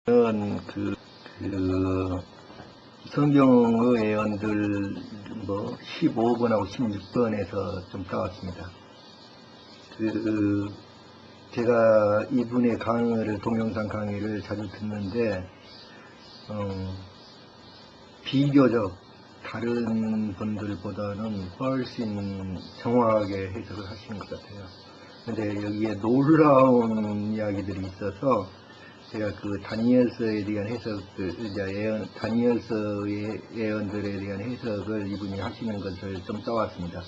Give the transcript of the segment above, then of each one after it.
그 성경의 예언들 15번하고 16번에서 좀 따왔습니다. 제가 이분의 강의를, 동영상 강의를 자주 듣는데 비교적 다른 분들보다는 훨씬 정확하게 해석을 하시는 것 같아요. 근데 여기에 놀라운 이야기들이 있어서 제가 그 다니엘서에 대한 다니엘서의 예언들에 대한 해석을 이분이 하시는 것을 좀 따왔습니다.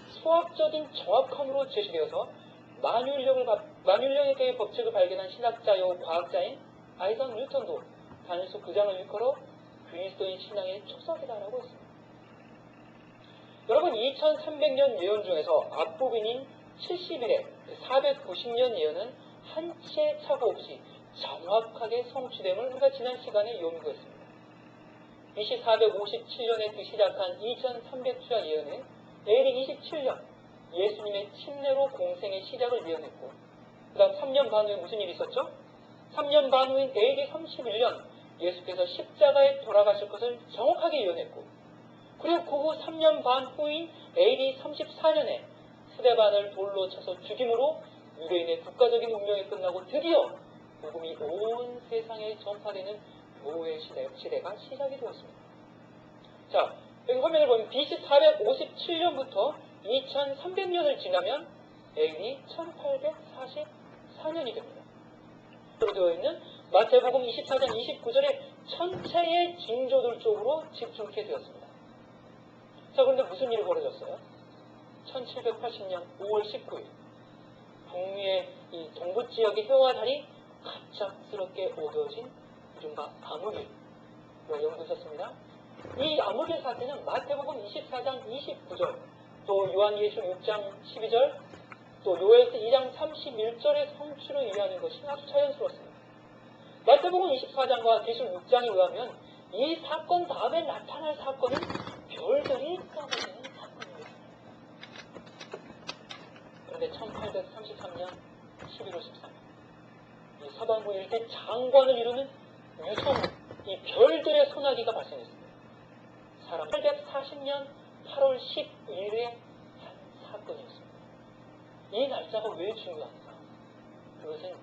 수학적인 정확함으로 제시되어서 만율령에 대해 법칙을 발견한 신학자요 과학자인 아이작 뉴턴도 다니엘서 9장을 일컬어 그리스도인 신앙의 촉석이다라고 했습니다. 여러분, 2300년 예언 중에서 앞부분인 70일에 490년 예언은 한 치의 착오 없이 정확하게 성취됨을 우리가 지난 시간에 연구했습니다. BC 457년에 시작한 2300주야 예언은 AD 27년 예수님의 침례로 공생의 시작을 예언했고, 그 다음 3년 반 후에 무슨 일이 있었죠? 3년 반 후인 AD 31년 예수께서 십자가에 돌아가실 것을 정확하게 예언했고, 그리고 그 후 3년 반 후인 AD 34년에 스데반을 돌로 쳐서 죽임으로 유대인의 국가적인 운명이 끝나고 드디어 복음이 온 세상에 전파되는 교회의 시대가 시작이 되었습니다. 자, 여기 화면을 보면 BC 457년부터 2300년을 지나면 AD 1844년이 됩니다. 되어 있는 마태복음 24장 29절의 전체의 징조들 쪽으로 집중하게 되었습니다. 자, 그런데 무슨 일이 벌어졌어요? 1780년 5월 19일 북미의 이 동부지역의 해와 달이 갑작스럽게 어두워진 이른바 암흑일, 연구했었습니다. 이 암흑일 사태는 마태복음 24장 29절, 또 요한계시록 6장 12절, 또 요엘서 2장 31절의 성취를 의미하는 것이 아주 자연스러웠습니다. 마태복음 24장과 계시록 6장에 의하면 이 사건 다음에 나타날 사건은 별들이 떠오르는 사건입니다. 그런데 1833년 11월 13일 이 서반부 일대 장관을 이루는 유성, 이 별들의 소나기가 발생했습니다. 1840년 8월 12일의 한 사건이었습니다. 이 날짜가 왜 중요한가? 그것은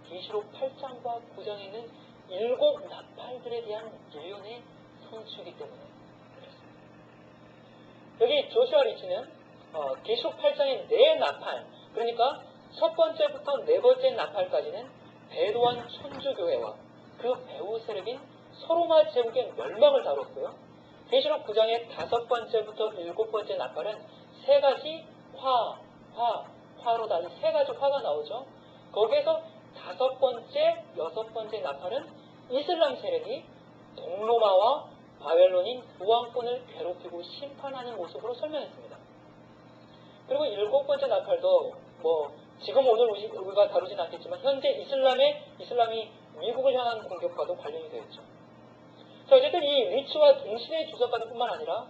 계시록 8장과 9장에 있는 7 나팔들에 대한 예언의 성취이기 때문에 그렇습니다. 여기 조슈아 리치는 계시록 8장의 4 나팔, 그러니까 첫 번째부터 4번째 나팔까지는 배도한 천주교회와 그 배후 세력인 서로마 제국의 멸망을 다뤘고요. 계시록 9장의 5번째부터 7번째 나팔은 3가지 화로 다른 3가지 화가 나오죠. 거기에서 5번째, 6번째 나팔은 이슬람 세력이 동로마와 바벨론인 부왕권을 괴롭히고 심판하는 모습으로 설명했습니다. 그리고 7번째 나팔도 지금 오늘 우리가 다루진 않겠지만 현재 이슬람이 미국을 향한 공격과도 관련이 되어 있죠. 자, 어쨌든 이 리치와 동시대의 주석가들 뿐만 아니라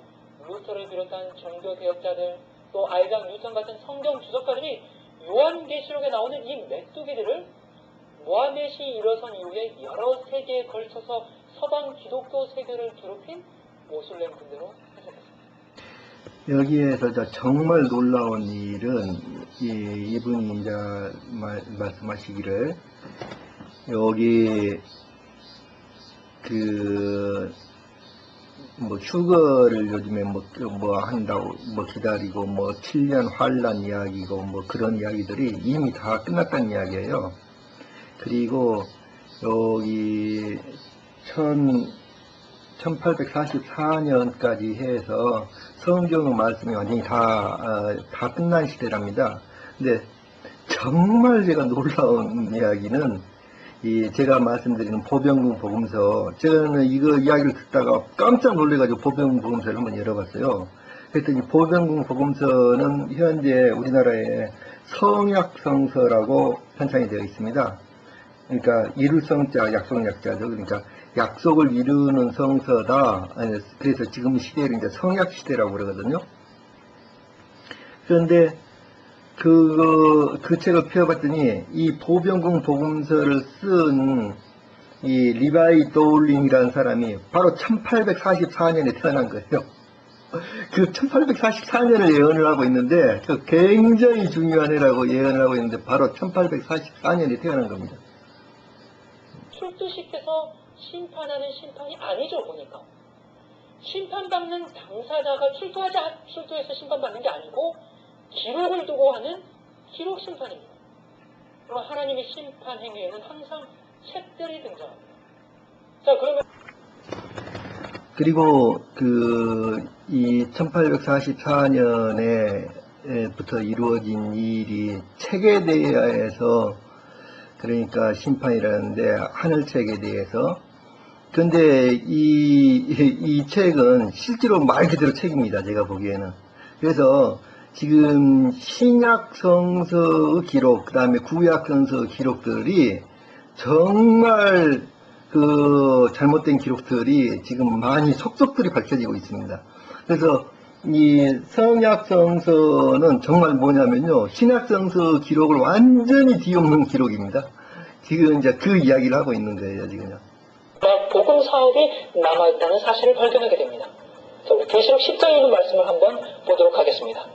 루터를 비롯한 종교개혁자들, 또 아이작 뉴턴 같은 성경 주석가들이 요한계시록에 나오는 이 메뚜기들을 모하멧이 일어선 이후에 여러 세계에 걸쳐서 서방 기독교 세계를 괴롭힌 모슬렘 군대로 해석했습니다. 여기에서 정말 놀라운 일은 이분이 이제 말씀하시기를 여기 휴거를 요즘에 한다고 기다리고 7년 환란 이야기고 그런 이야기들이 이미 다 끝났다는 이야기예요. 그리고 여기 1844년까지 해서 성경의 말씀이 완전히 다 끝난 시대랍니다. 근데 정말 제가 놀라운 이야기는 제가 말씀드리는 보병국 복음서, 저는 이거 이야기를 듣다가 깜짝 놀래가지고 보병국 복음서를 한번 열어봤어요. 그랬더니 보병국 복음서는 현재 우리나라에 성약성서라고 편찬이 되어 있습니다. 그러니까 이룰 성자, 약속약자죠. 그러니까 약속을 이루는 성서다. 그래서 지금 시대를 이제 성약 시대라고 그러거든요. 그런데 그 책을 펴봤더니 이 보병국 복음서를 쓴 이 리바이 도울링이라는 사람이 바로 1844년에 태어난 거예요. 그 1844년을 예언을 하고 있는데, 그 굉장히 중요한 해라고 예언을 하고 있는데, 바로 1844년에 태어난 겁니다. 출두시켜서 심판하는 심판이 아니죠, 보니까. 심판받는 당사자가 출두해서 심판받는 게 아니고, 기록을 두고 하는 기록 심판입니다. 그럼 하나님의 심판 행위에는 항상 책들이 등장합니다. 자, 그러면 그리고 이 1844년에부터 이루어진 일이 책에 대해서, 그러니까 심판이라는데 하늘책에 대해서. 근데 이 책은 실제로 말 그대로 책입니다, 제가 보기에는. 그래서 지금 신약 성서의 기록, 그 다음에 구약 성서의 기록들이 정말 잘못된 기록들이 지금 많이 속속들이 밝혀지고 있습니다. 그래서 이 성약 성서는 정말 뭐냐면요, 신약 성서 기록을 완전히 뒤엎는 기록입니다. 지금 이제 그 이야기를 하고 있는 거예요, 지금요. 복음 사업이 남아있다는 사실을 발견하게 됩니다. 자, 우리 계시록 10장에 있는 말씀을 한번 보도록 하겠습니다.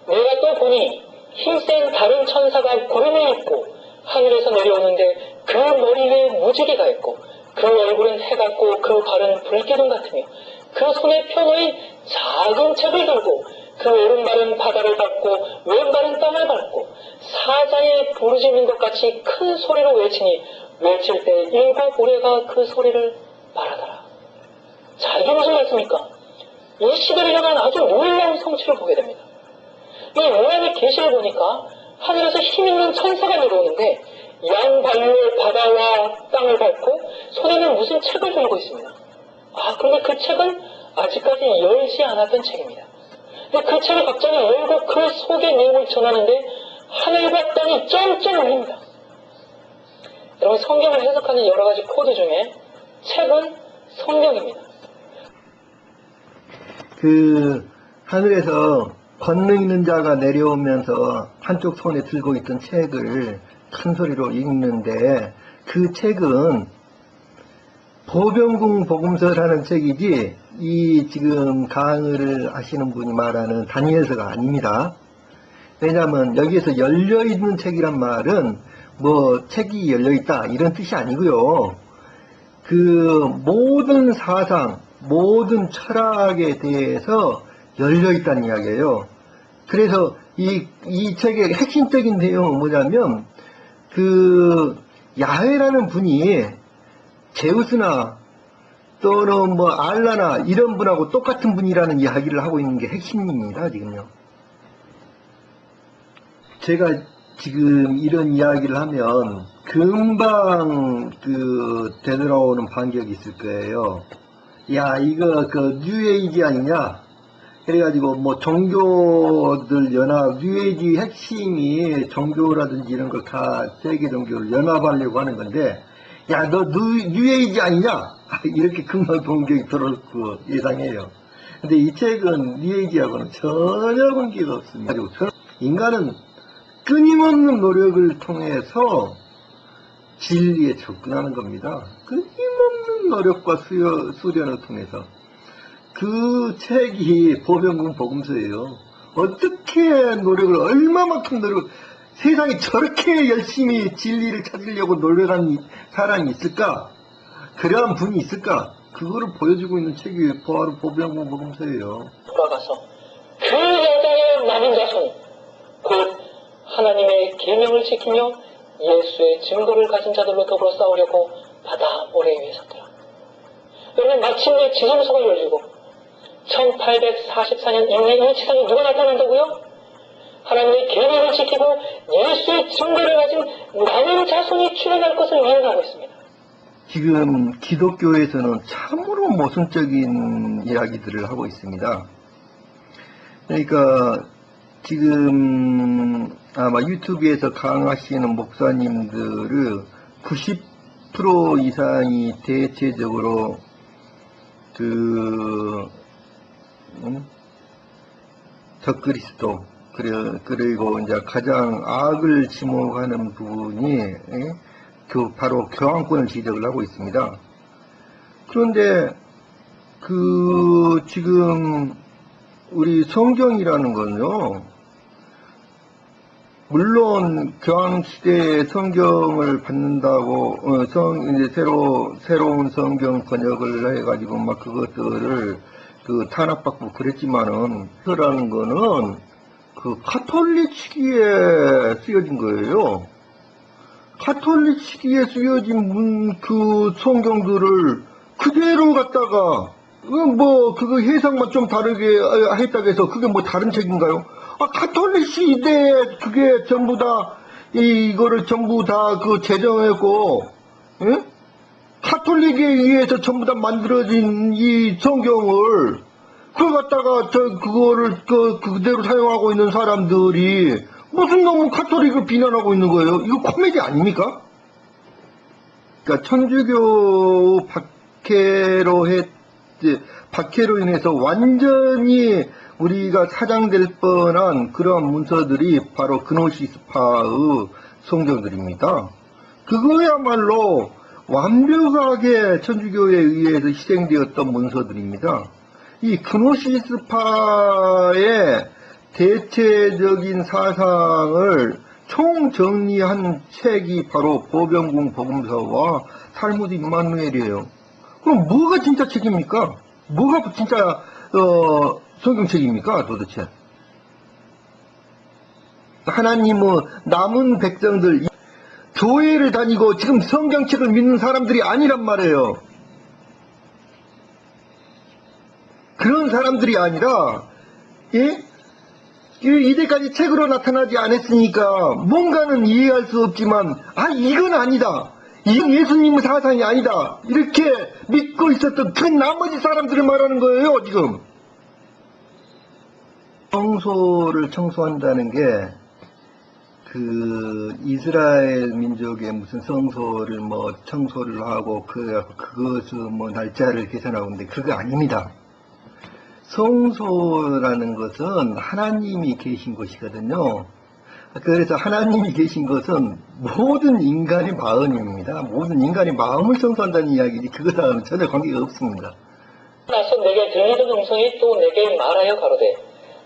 내가 또 보니 힘센 다른 천사가 구름에 있고 하늘에서 내려오는데 그 머리 위에 무지개가 있고 그 얼굴은 해 같고 그 발은 불기둥 같으며 그 손에 펴놓인 작은 책을 들고 그 오른발은 바다를 밟고 왼발은 땅을 밟고 사자의 부르짖는 것 같이 큰 소리로 외치니 외칠 때 7 우레가 그 소리를 말하더라. 자, 이게 무슨 말씀입니까? 이 시대를 일어난 아주 놀라운 성취를 보게 됩니다. 이 요한의 계시를 보니까 하늘에서 힘있는 천사가 내려오는데 양발로 바다와 땅을 밟고 손에는 무슨 책을 들고 있습니다. 그런데 그 책은 아직까지 열지 않았던 책입니다. 근데 그 책을 갑자기 열고 그 속의 내용을 전하는데 하늘과 땅이 ጨጨ 울립니다. 여러분, 성경을 해석하는 여러 가지 코드 중에 책은 성경입니다. 하늘에서 권능 있는 자가 내려오면서 한쪽 손에 들고 있던 책을 큰 소리로 읽는데, 그 책은 보병궁 복음서라는 책이지, 이 지금 강의를 하시는 분이 말하는 다니엘서가 아닙니다. 왜냐하면 여기에서 열려있는 책이란 말은 뭐 책이 열려있다 이런 뜻이 아니고요. 그 모든 사상, 모든 철학에 대해서 열려있다는 이야기예요. 그래서 이 책의 핵심적인 내용은 뭐냐면, 야훼라는 분이 제우스나 또는 뭐 알라나 이런 분하고 똑같은 분이라는 이야기를 하고 있는 게 핵심입니다, 지금요. 제가 지금 이런 이야기를 하면 금방 되돌아오는 반격이 있을 거예요. 야, 이거 뉴에이지 아니냐? 그래가지고 뭐 종교들 연합, 뉴에이지 핵심이 종교라든지 이런 걸 다 세계 종교를 연합하려고 하는 건데, 야, 너 뉴에이지 아니냐? 이렇게 금방 공격이 들어올 거 예상해요. 근데 이 책은 뉴에이지하고는 전혀 관계가 없습니다. 인간은 끊임없는 노력을 통해서 진리에 접근하는 겁니다. 끊임없는 노력과 수련을 통해서. 그 책이 보병궁 복음서예요. 어떻게 노력을, 얼마만큼 세상에 저렇게 열심히 진리를 찾으려고 노력한 사람이 있을까? 그러한 분이 있을까? 그거를 보여주고 있는 책이 바로 보병궁 복음서예요. 돌아가서 그 여자의 남은 자손, 곧 하나님의 계명을 지키며 예수의 증거를 가진 자들로 더불어 싸우려고 바다 모래 위에 섰더라. 여러분, 마침내 지성소가 열리고 1844년 이후에 이 세상에 누가 나타난다고요? 하나님의 계명을 지키고 예수의 증거를 가진 남은 자손이 출현할 것을 예언하고 있습니다. 지금 기독교에서는 참으로 모순적인 이야기들을 하고 있습니다. 그러니까 지금 아마 유튜브에서 강하시는 목사님들을 90% 이상이 대체적으로 적그리스도, 그리고 이제 가장 악을 지목하는 부분이 바로 교황권을 지적을 하고 있습니다. 그런데 지금 우리 성경이라는 건요, 물론 교황 시대에 성경을 받는다고 이제 새로운 성경 번역을 해가지고 막 그것들을 탄압받고 그랬지만은 그라는 거는 가톨릭 시기에 쓰여진 거예요. 가톨릭 시기에 쓰여진 성경들을 그대로 갖다가 그거 해석만 좀 다르게 했다고 해서 그게 뭐 다른 책인가요? 가톨릭 시대에 그게 전부 다 이거를 전부 다 제정했고, 예? 가톨릭에 의해서 전부 다 만들어진 이 성경을 그걸 갖다가 그거를 그대로 사용하고 있는 사람들이 무슨 놈은 가톨릭을 비난하고 있는 거예요? 이거 코미디 아닙니까? 그러니까 천주교 박해로 인해서 완전히 우리가 사장될 뻔한 그러한 문서들이 바로 그노시스파의 성경들입니다. 그거야말로 완벽하게 천주교에 의해서 희생되었던 문서들입니다. 이 그노시스파의 대체적인 사상을 총정리한 책이 바로 보병궁 복음서와 탈무드 임마누엘이에요. 그럼 뭐가 진짜 책입니까? 뭐가 진짜 성경책입니까 도대체? 하나님은 남은 백성들, 교회를 다니고 지금 성경책을 믿는 사람들이 아니란 말이에요. 그런 사람들이 아니라, 예? 이때까지 책으로 나타나지 않았으니까 뭔가는 이해할 수 없지만, 이건 아니다. 이건 예수님의 사상이 아니다. 이렇게 믿고 있었던 그 나머지 사람들을 말하는 거예요, 지금. 성소를 청소한다는 게, 이스라엘 민족의 무슨 성소를 청소를 하고, 그것을 날짜를 계산하고 있는데, 그거 아닙니다. 성소라는 것은 하나님이 계신 곳이거든요. 그래서 하나님이 계신 것은 모든 인간의 마음입니다. 모든 인간의 마음을 청소한다는 이야기지 그것과는 전혀 관계가 없습니다. 나서 내게 들리던 음성이 또 내게 말하여 가로되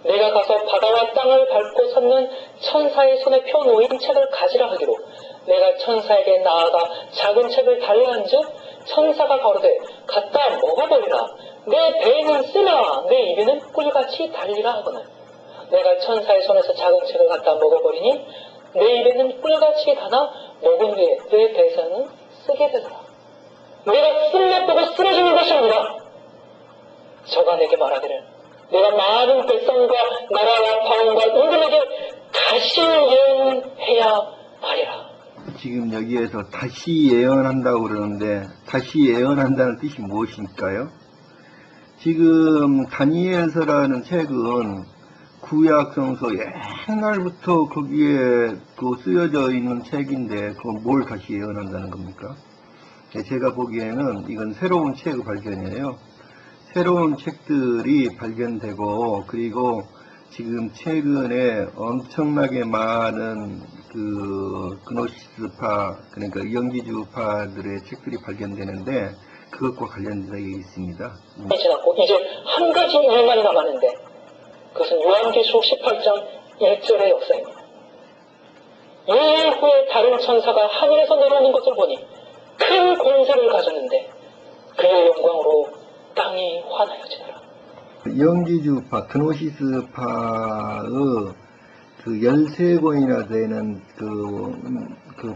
내가 가서 바다와 땅을 밟고 섰는 천사의 손에 펴놓인 책을 가지라 하기로 내가 천사에게 나아가 작은 책을 달라한즉 천사가 가로되 갖다 먹어버리라. 내 배에는 쓰나 내 입에는 꿀같이 달리라 하거늘 내가 천사의 손에서 작은 책을 갖다 먹어버리니 내 입에는 꿀같이 다나 먹은 후에 내 배에서는 쓰게 되더라. 내가 쓸래 보고 쓰러지는 것입니다. 저가 내게 말하기를 내가 많은 백성과 나라와 방언과 임금에게 다시 예언해야 하리라. 지금 여기에서 다시 예언한다고 그러는데 다시 예언한다는 뜻이 무엇일까요? 지금 다니엘서라는 책은 구약 성서 옛날부터 거기에 쓰여져 있는 책인데 그건 뭘 다시 예언한다는 겁니까? 제가 보기에는 이건 새로운 책 발견이에요. 새로운 책들이 발견되고 그리고 지금 최근에 엄청나게 많은 그노시스파 그러니까 영지주파들의 책들이 발견되는데 그것과 관련되어 있습니다. 지났고 이제 한 가지 일만 남았는데 그것은 요한계시록 18장 1절의 역사입니다. 2일 후에 다른 천사가 하늘에서 내려오는 것을 보니 큰 권세를 가졌는데 그의 영광으로 땅이 환하여지더라. 영지주파 그노시스파의 13권이나 되는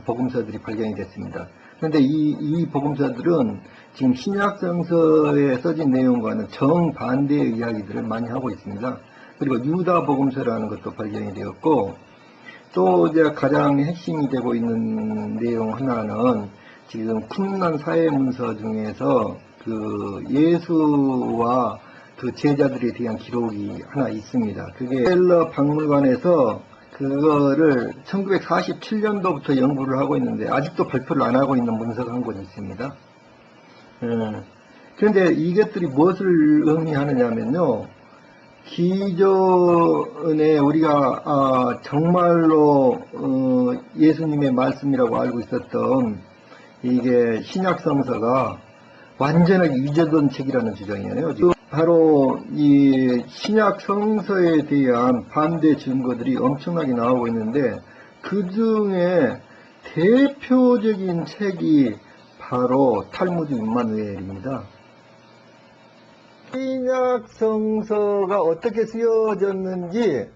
복음서들이 발견이 됐습니다. 그런데 이 복음서들은 지금 신약성서에 써진 내용과는 정반대의 이야기들을 많이 하고 있습니다. 그리고 유다 복음서라는 것도 발견이 되었고 또 이제 가장 핵심이 되고 있는 내용 하나는 지금 쿰란 사회문서 중에서 예수와 제자들에 대한 기록이 하나 있습니다. 그게 헬러 박물관에서 그거를 1947년도부터 연구를 하고 있는데 아직도 발표를 안 하고 있는 문서가 한 권 있습니다. 그런데 이것들이 무엇을 의미하느냐면요. 기존에 우리가 정말로 예수님의 말씀이라고 알고 있었던 이게 신약성서가 완전하게 잊어둔 책이라는 주장이에요. 지금 바로 이 신약성서에 대한 반대 증거들이 엄청나게 나오고 있는데 그 중에 대표적인 책이 바로 탈무드 임마누엘입니다. 신약성서가 어떻게 쓰여졌는지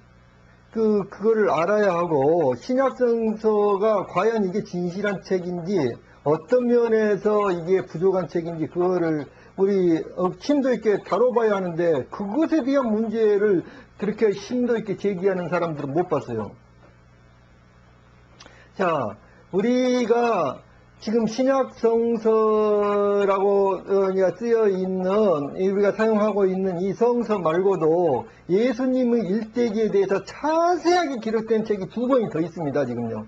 그거를 알아야 하고, 신약성서가 과연 이게 진실한 책인지, 어떤 면에서 이게 부족한 책인지, 그거를 우리 심도 있게 다뤄봐야 하는데, 그것에 대한 문제를 그렇게 심도 있게 제기하는 사람들은 못 봤어요. 자, 우리가 지금 신약성서라고 쓰여 있는, 우리가 사용하고 있는 이 성서 말고도 예수님의 일대기에 대해서 자세하게 기록된 책이 두 권이 더 있습니다, 지금요.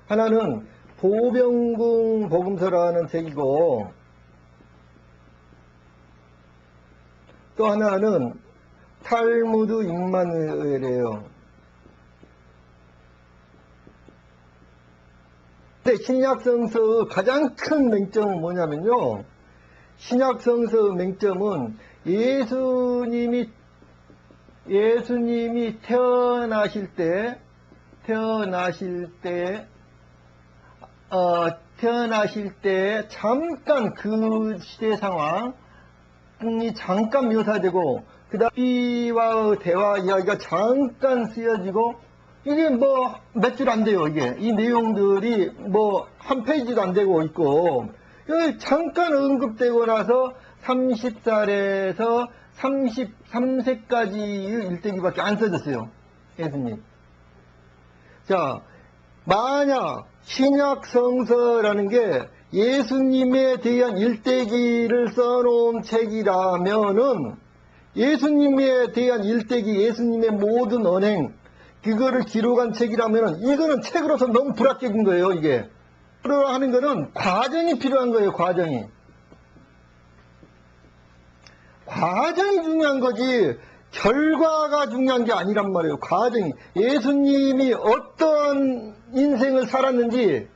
하나는 보병궁 복음서라는 책이고, 또 하나는 탈무드 임마누엘이에요. 신약성서의 가장 큰 맹점은 뭐냐면요, 신약성서의 맹점은 예수님이 태어나실 때 잠깐 그 시대 상황이 잠깐 묘사되고, 그 다음 비와의 대화 이야기가 잠깐 쓰여지고, 이게 뭐 몇 줄 안 돼요. 이게 이 내용들이 뭐 한 페이지도 안 되고 있고, 잠깐 언급되고 나서 30살에서 33세까지의 일대기밖에 안 써졌어요, 예수님. 자, 만약 신약성서라는 게 예수님에 대한 일대기를 써놓은 책이라면은, 예수님에 대한 일대기, 예수님의 모든 언행, 그거를 기록한 책이라면 이거는 책으로서 너무 불합격인 거예요. 이게 하는 거는 과정이 필요한 거예요. 과정이 중요한 거지 결과가 중요한 게 아니란 말이에요. 과정이, 예수님이 어떤 인생을 살았는지,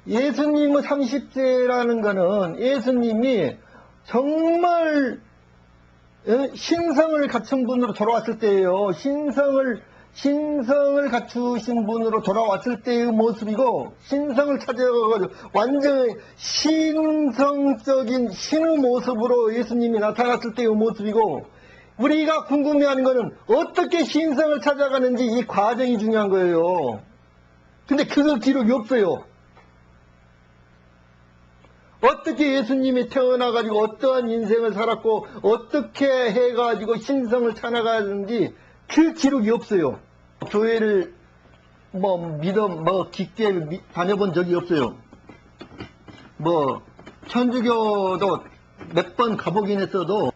예수님은 30세라는 거는 예수님이 정말 신성을 갖춘 분으로 돌아왔을 때예요. 신성을 갖추신 분으로 돌아왔을 때의 모습이고, 신성을 찾아가지고 완전히 신성적인 신의 모습으로 예수님이 나타났을 때의 모습이고, 우리가 궁금해하는 것은 어떻게 신성을 찾아가는지 이 과정이 중요한 거예요. 근데 그거 기록이 없어요. 어떻게 예수님이 태어나가지고 어떠한 인생을 살았고 어떻게 해가지고 신성을 찾아가는지 그 기록이 없어요. 교회를 깊게 다녀본 적이 없어요. 천주교도 몇 번 가보긴 했어도,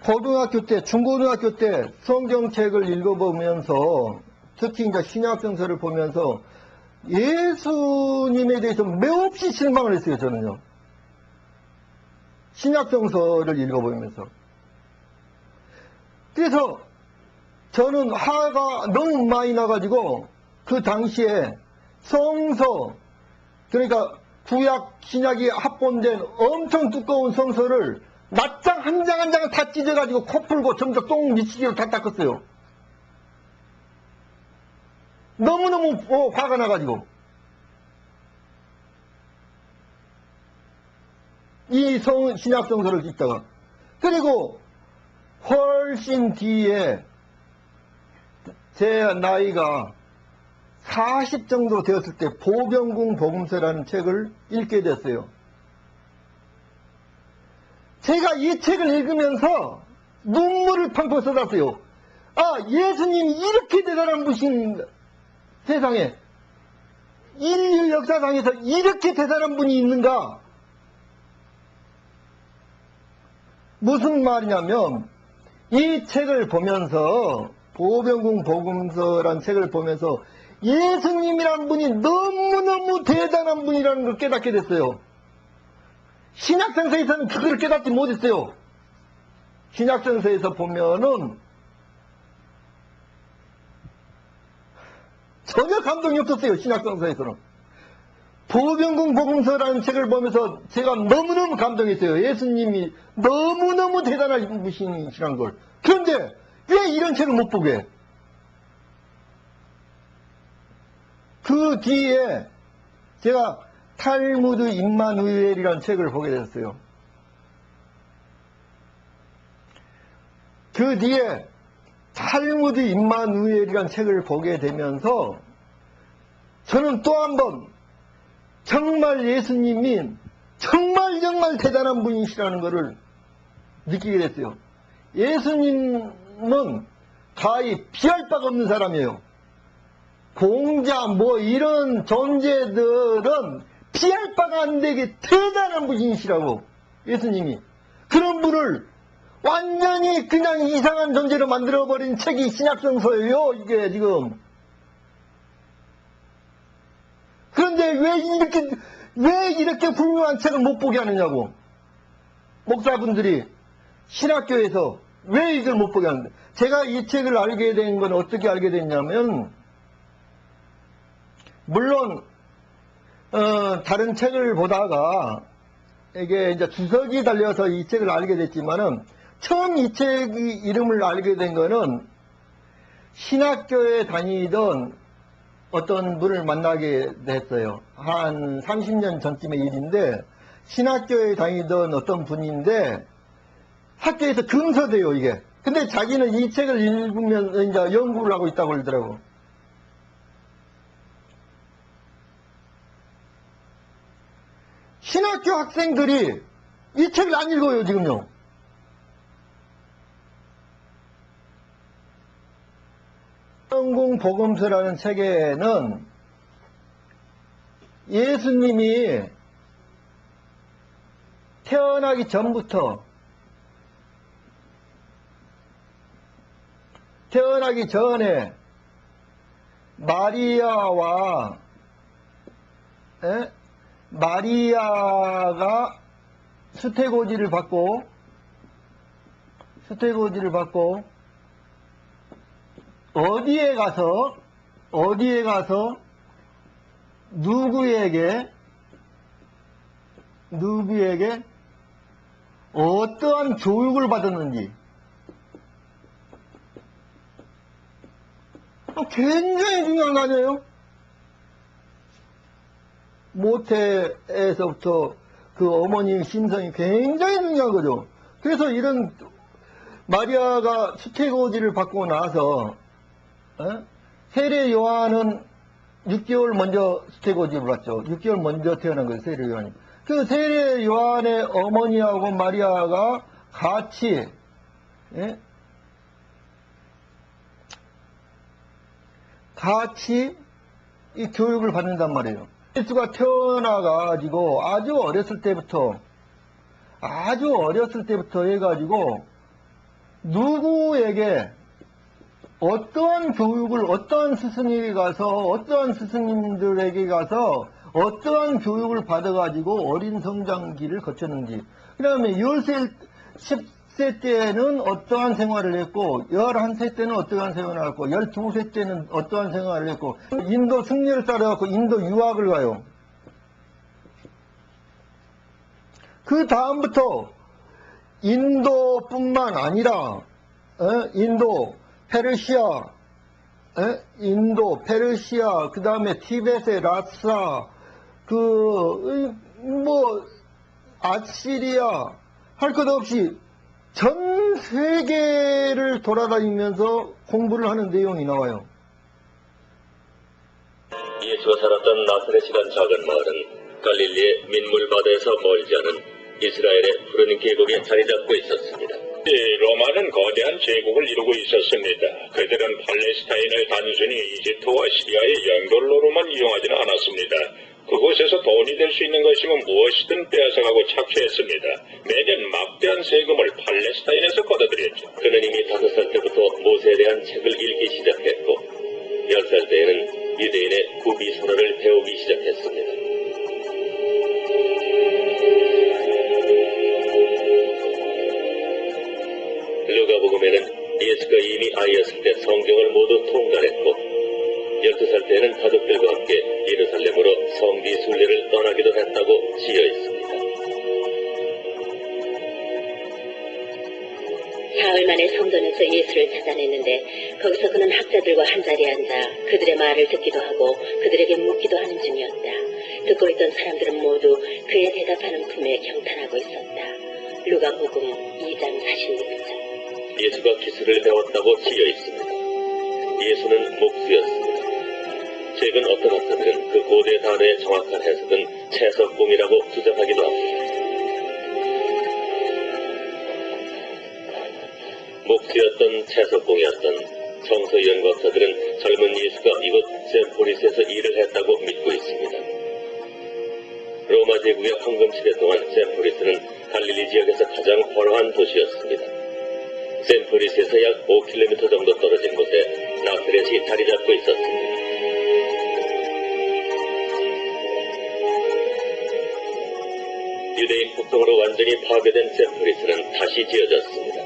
고등학교 때, 중고등학교 때 성경책을 읽어보면서, 특히 이제 신약성서를 보면서 예수님에 대해서 매없이 실망을 했어요, 저는요. 신약성서를 읽어보면서. 그래서 저는 화가 너무 많이 나가지고, 그 당시에 성서, 그러니까 구약, 신약이 합본된 엄청 두꺼운 성서를 낱장 한 장 한 장을 다 찢어가지고 코 풀고 점점 똥 미치기로 다 닦았어요. 너무너무 화가 나가지고. 이 신약성서를 읽다가. 그리고 훨씬 뒤에 제 나이가 40 정도 되었을 때 보병궁 복음서라는 책을 읽게 됐어요. 제가 이 책을 읽으면서 눈물을 팡팡 쏟았어요. 아, 예수님이 이렇게 대단한 분이신, 세상에 인류 역사상에서 이렇게 대단한 분이 있는가? 무슨 말이냐면, 이 책을 보면서, 보병궁 복음서란 책을 보면서 예수님이란 분이 너무너무 대단한 분이라는 걸 깨닫게 됐어요. 신약성서에서는 그걸 깨닫지 못했어요. 신약성서에서 보면은 전혀 감동이 없었어요. 신약성서에서는 보병궁 복음서라는 책을 보면서 제가 너무너무 감동했어요. 예수님이 너무너무 대단한 분이시라는 걸. 그런데 왜 이런 책을 못 보게 해? 그 뒤에 제가 탈무드 임마누엘이라는 책을 보게 됐어요. 그 뒤에 탈무드 임마누엘이라는 책을 보게 되면서 저는 또 한 번 정말 예수님이 정말 대단한 분이시라는 것을 느끼게 됐어요. 예수님은 가히 피할 바가 없는 사람이에요. 공자 뭐 이런 존재들은 피할 바가 안 되게 대단한 분이시라고. 예수님이 그런 분을 완전히 그냥 이상한 존재로 만들어버린 책이 신약성서예요. 이게 지금. 그런데 왜 이렇게 훌륭한 책을 못 보게 하느냐고. 목사분들이 신학교에서 왜 이걸 못 보게 하는데. 제가 이 책을 알게 된 건 어떻게 알게 됐냐면, 물론 다른 책을 보다가 이게 이제 주석이 달려서 이 책을 알게 됐지만은, 처음 이 책 이름을 알게 된 거는 신학교에 다니던 어떤 분을 만나게 됐어요. 한 30년 전쯤의 일인데, 신학교에 다니던 어떤 분인데 학교에서 금서돼요, 이게. 근데 자기는 이 책을 읽으면서 이제 연구를 하고 있다고 그러더라고. 신학교 학생들이 이 책을 안 읽어요, 지금요. 보병궁 복음서라는 책에는 예수님이 태어나기 전부터 태어나기 전에 마리아가 수태고지를 받고 어디에 가서 누구에게 어떠한 교육을 받았는지 굉장히 중요한 거 아니에요? 모태에서부터 그 어머니의 심성이 굉장히 중요한 거죠. 그래서 이런 마리아가 수태고지를 받고 나서 세례 요한은 6개월 먼저 수태고지를 받죠. 6개월 먼저 태어난 거예요, 세례 요한이. 그 세례 요한의 어머니하고 마리아가 같이 이 교육을 받는단 말이에요. 예수가 태어나가지고 아주 어렸을 때부터 해가지고 누구에게 어떠한 교육을 어떠한 스승에게 가서 어떠한 스승님들에게 가서 어떠한 교육을 받아가지고 어린 성장기를 거쳤는지, 그 다음에 10세 때는 어떠한 생활을 했고 11세 때는 어떠한 생활을 했고 12세 때는 어떠한 생활을 했고 인도 승려를 따라가고 인도 유학을 가요. 그 다음부터 인도뿐만 아니라 인도, 페르시아, 그 다음에 티벳의 라사, 아시리아, 할 것 없이 전 세계를 돌아다니면서 공부를 하는 내용이 나와요. 예수가 살았던 나사렛이란 작은 마을은 갈릴리의 민물바다에서 멀지 않은 이스라엘의 푸른 계곡에 자리 잡고 있었습니다. 로마는 거대한 제국을 이루고 있었습니다. 그들은 팔레스타인을 단순히 이집트와 시리아의 연결로로만 이용하지는 않았습니다. 그곳에서 돈이 될 수 있는 것이면 무엇이든 빼앗아가고 착취했습니다. 매년 막대한 세금을 팔레스타인에서 걷어들였죠. 그는 이미 5살 때부터 모세에 대한 책을 읽기 시작했고 10살 때에는 유대인의 구비선언을 배우기 시작했습니다. 누가복음에는 예수가 이미 아이였을 때 성경을 모두 통달했고 12살 때는 가족들과 함께 예루살렘으로 성지 순례를 떠나기도 했다고 지어 있습니다. 사흘 만에 성전에서 예수를 찾아냈는데 거기서 그는 학자들과 한자리에 앉아 그들의 말을 듣기도 하고 그들에게 묻기도 하는 중이었다. 듣고 있던 사람들은 모두 그의 대답하는 품에 경탄하고 있었다. 루가복음 2장 46절. 예수가 기술을 배웠다고 지어 있습니다. 예수는 목수였습니다. 최근 어떤 학자들은 그 고대 단어의 정확한 해석은 채석공이라고 주장하기도 합니다. 목수였던 채석공이었던 성서 연구학자들은 젊은 예수가 이곳 셈포리스에서 일을 했다고 믿고 있습니다. 로마 제국의 황금시대 동안 셈포리스는 갈릴리 지역에서 가장 활활한 도시였습니다. 셈포리스에서 약 5km 정도 떨어진 곳에 나사렛이 자리 잡고 있었습니다. 유대인 폭동으로 완전히 파괴된 셈포리스는 다시 지어졌습니다.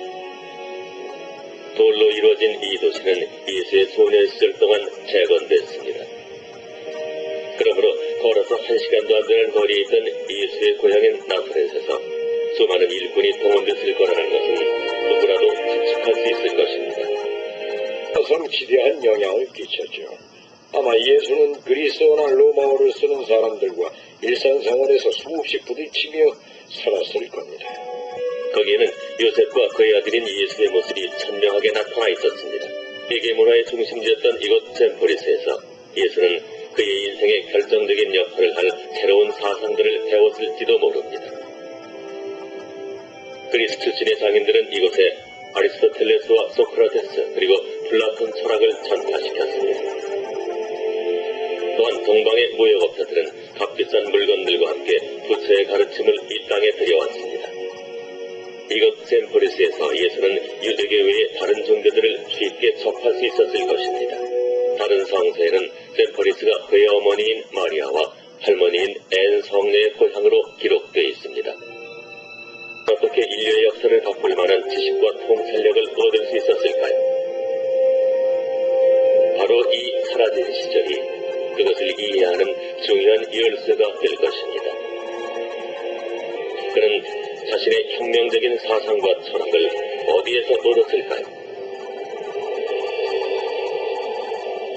돌로 이루어진 이 도시는 예수의 소년 시절 동안 재건됐습니다. 그러므로 걸어서 1시간도 안 되는 거리에 있던 예수의 고향인 나사렛에서 수많은 일꾼이 동원됐을 거라는 것은 누구라도 추측할 수 있을 것입니다. 그것은 기대한 영향을 끼쳤죠. 아마 예수는 그리스어나 로마어를 쓰는 사람들과 일상생활에서 수없이 부딪히며 살았을 겁니다. 거기에는 요셉과 그의 아들인 예수의 모습이 선명하게 나타나 있었습니다. 세계 문화의 중심지였던 이곳 셈포리스에서 예수는 그의 인생의 결정적인 역할을 할 새로운 사상들을 배웠을지도 모릅니다. 그리스 출신의 장인들은 이곳에 아리스토텔레스와 소크라테스 그리고 플라톤 철학을 전파시켰습니다. 또한 동방의 무역업자들은 값비싼 물건들과 함께 부처의 가르침을 이 땅에 들여왔습니다. 이곳 셈포리스에서 예수는 유대계 외의 다른 종교들을 쉽게 접할 수 있었을 것입니다. 다른 성서에는 셈포리스가 그의 어머니인 마리아와 할머니인 앤 성녀의 고향으로 기록되어 있습니다. 어떻게 인류의 역사를 바꿀 만한 지식과 통찰력을 얻을 수 있었을까요? 바로 이 사라진 시절이 그것을 이해하는 중요한 열쇠가 될 것입니다. 그는 자신의 혁명적인 사상과 철학을 어디에서 얻었을까요?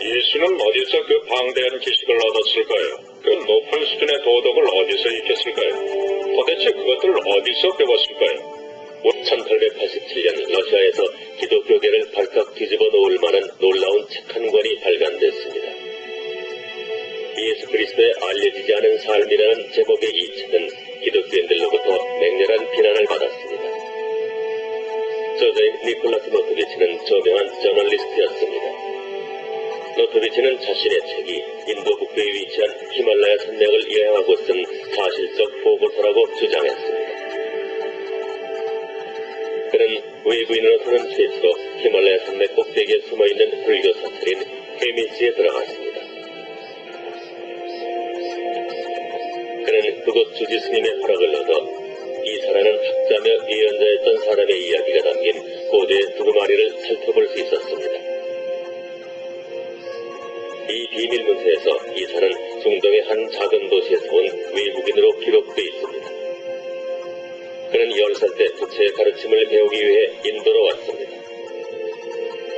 예수는 어디서 그 방대한 지식을 얻었을까요? 그 높은 수준의 도덕을 어디서 익혔을까요? 도대체 그것들을 어디서 배웠을까요? 1887년 러시아에서 기독교계를 발칵 뒤집어 놓을 만한 놀라운 책 한 권이 발간됐습니다. 예수 그리스도의 알려지지 않은 삶이라는 제목의 이 책은 기독교인들로부터 맹렬한 비난을 받았습니다. 저자인 니콜라스 노토비치는 저명한 저널리스트였습니다. 노토비치는 자신의 책이 인도 북부에 위치한 히말라야 산맥을 여행하고 쓴 사실적 보고서라고 주장했습니다. 그는 외부인으로서는 최초로 히말라야 산맥 꼭대기에 숨어있는 불교 사찰인 헤미스에 들어갔습니다. 그는 그곳 주지 스님의 허락을 얻어 이사라는 학자며 예언자였던 사람의 이야기가 담긴 고대 두루마리를 살펴볼 수 있었습니다. 이 비밀 문서에서 이사는 중동의 한 작은 도시에서 온 외국인으로 기록되어 있습니다. 그는 10살 때 부처의 가르침을 배우기 위해 인도로 왔습니다.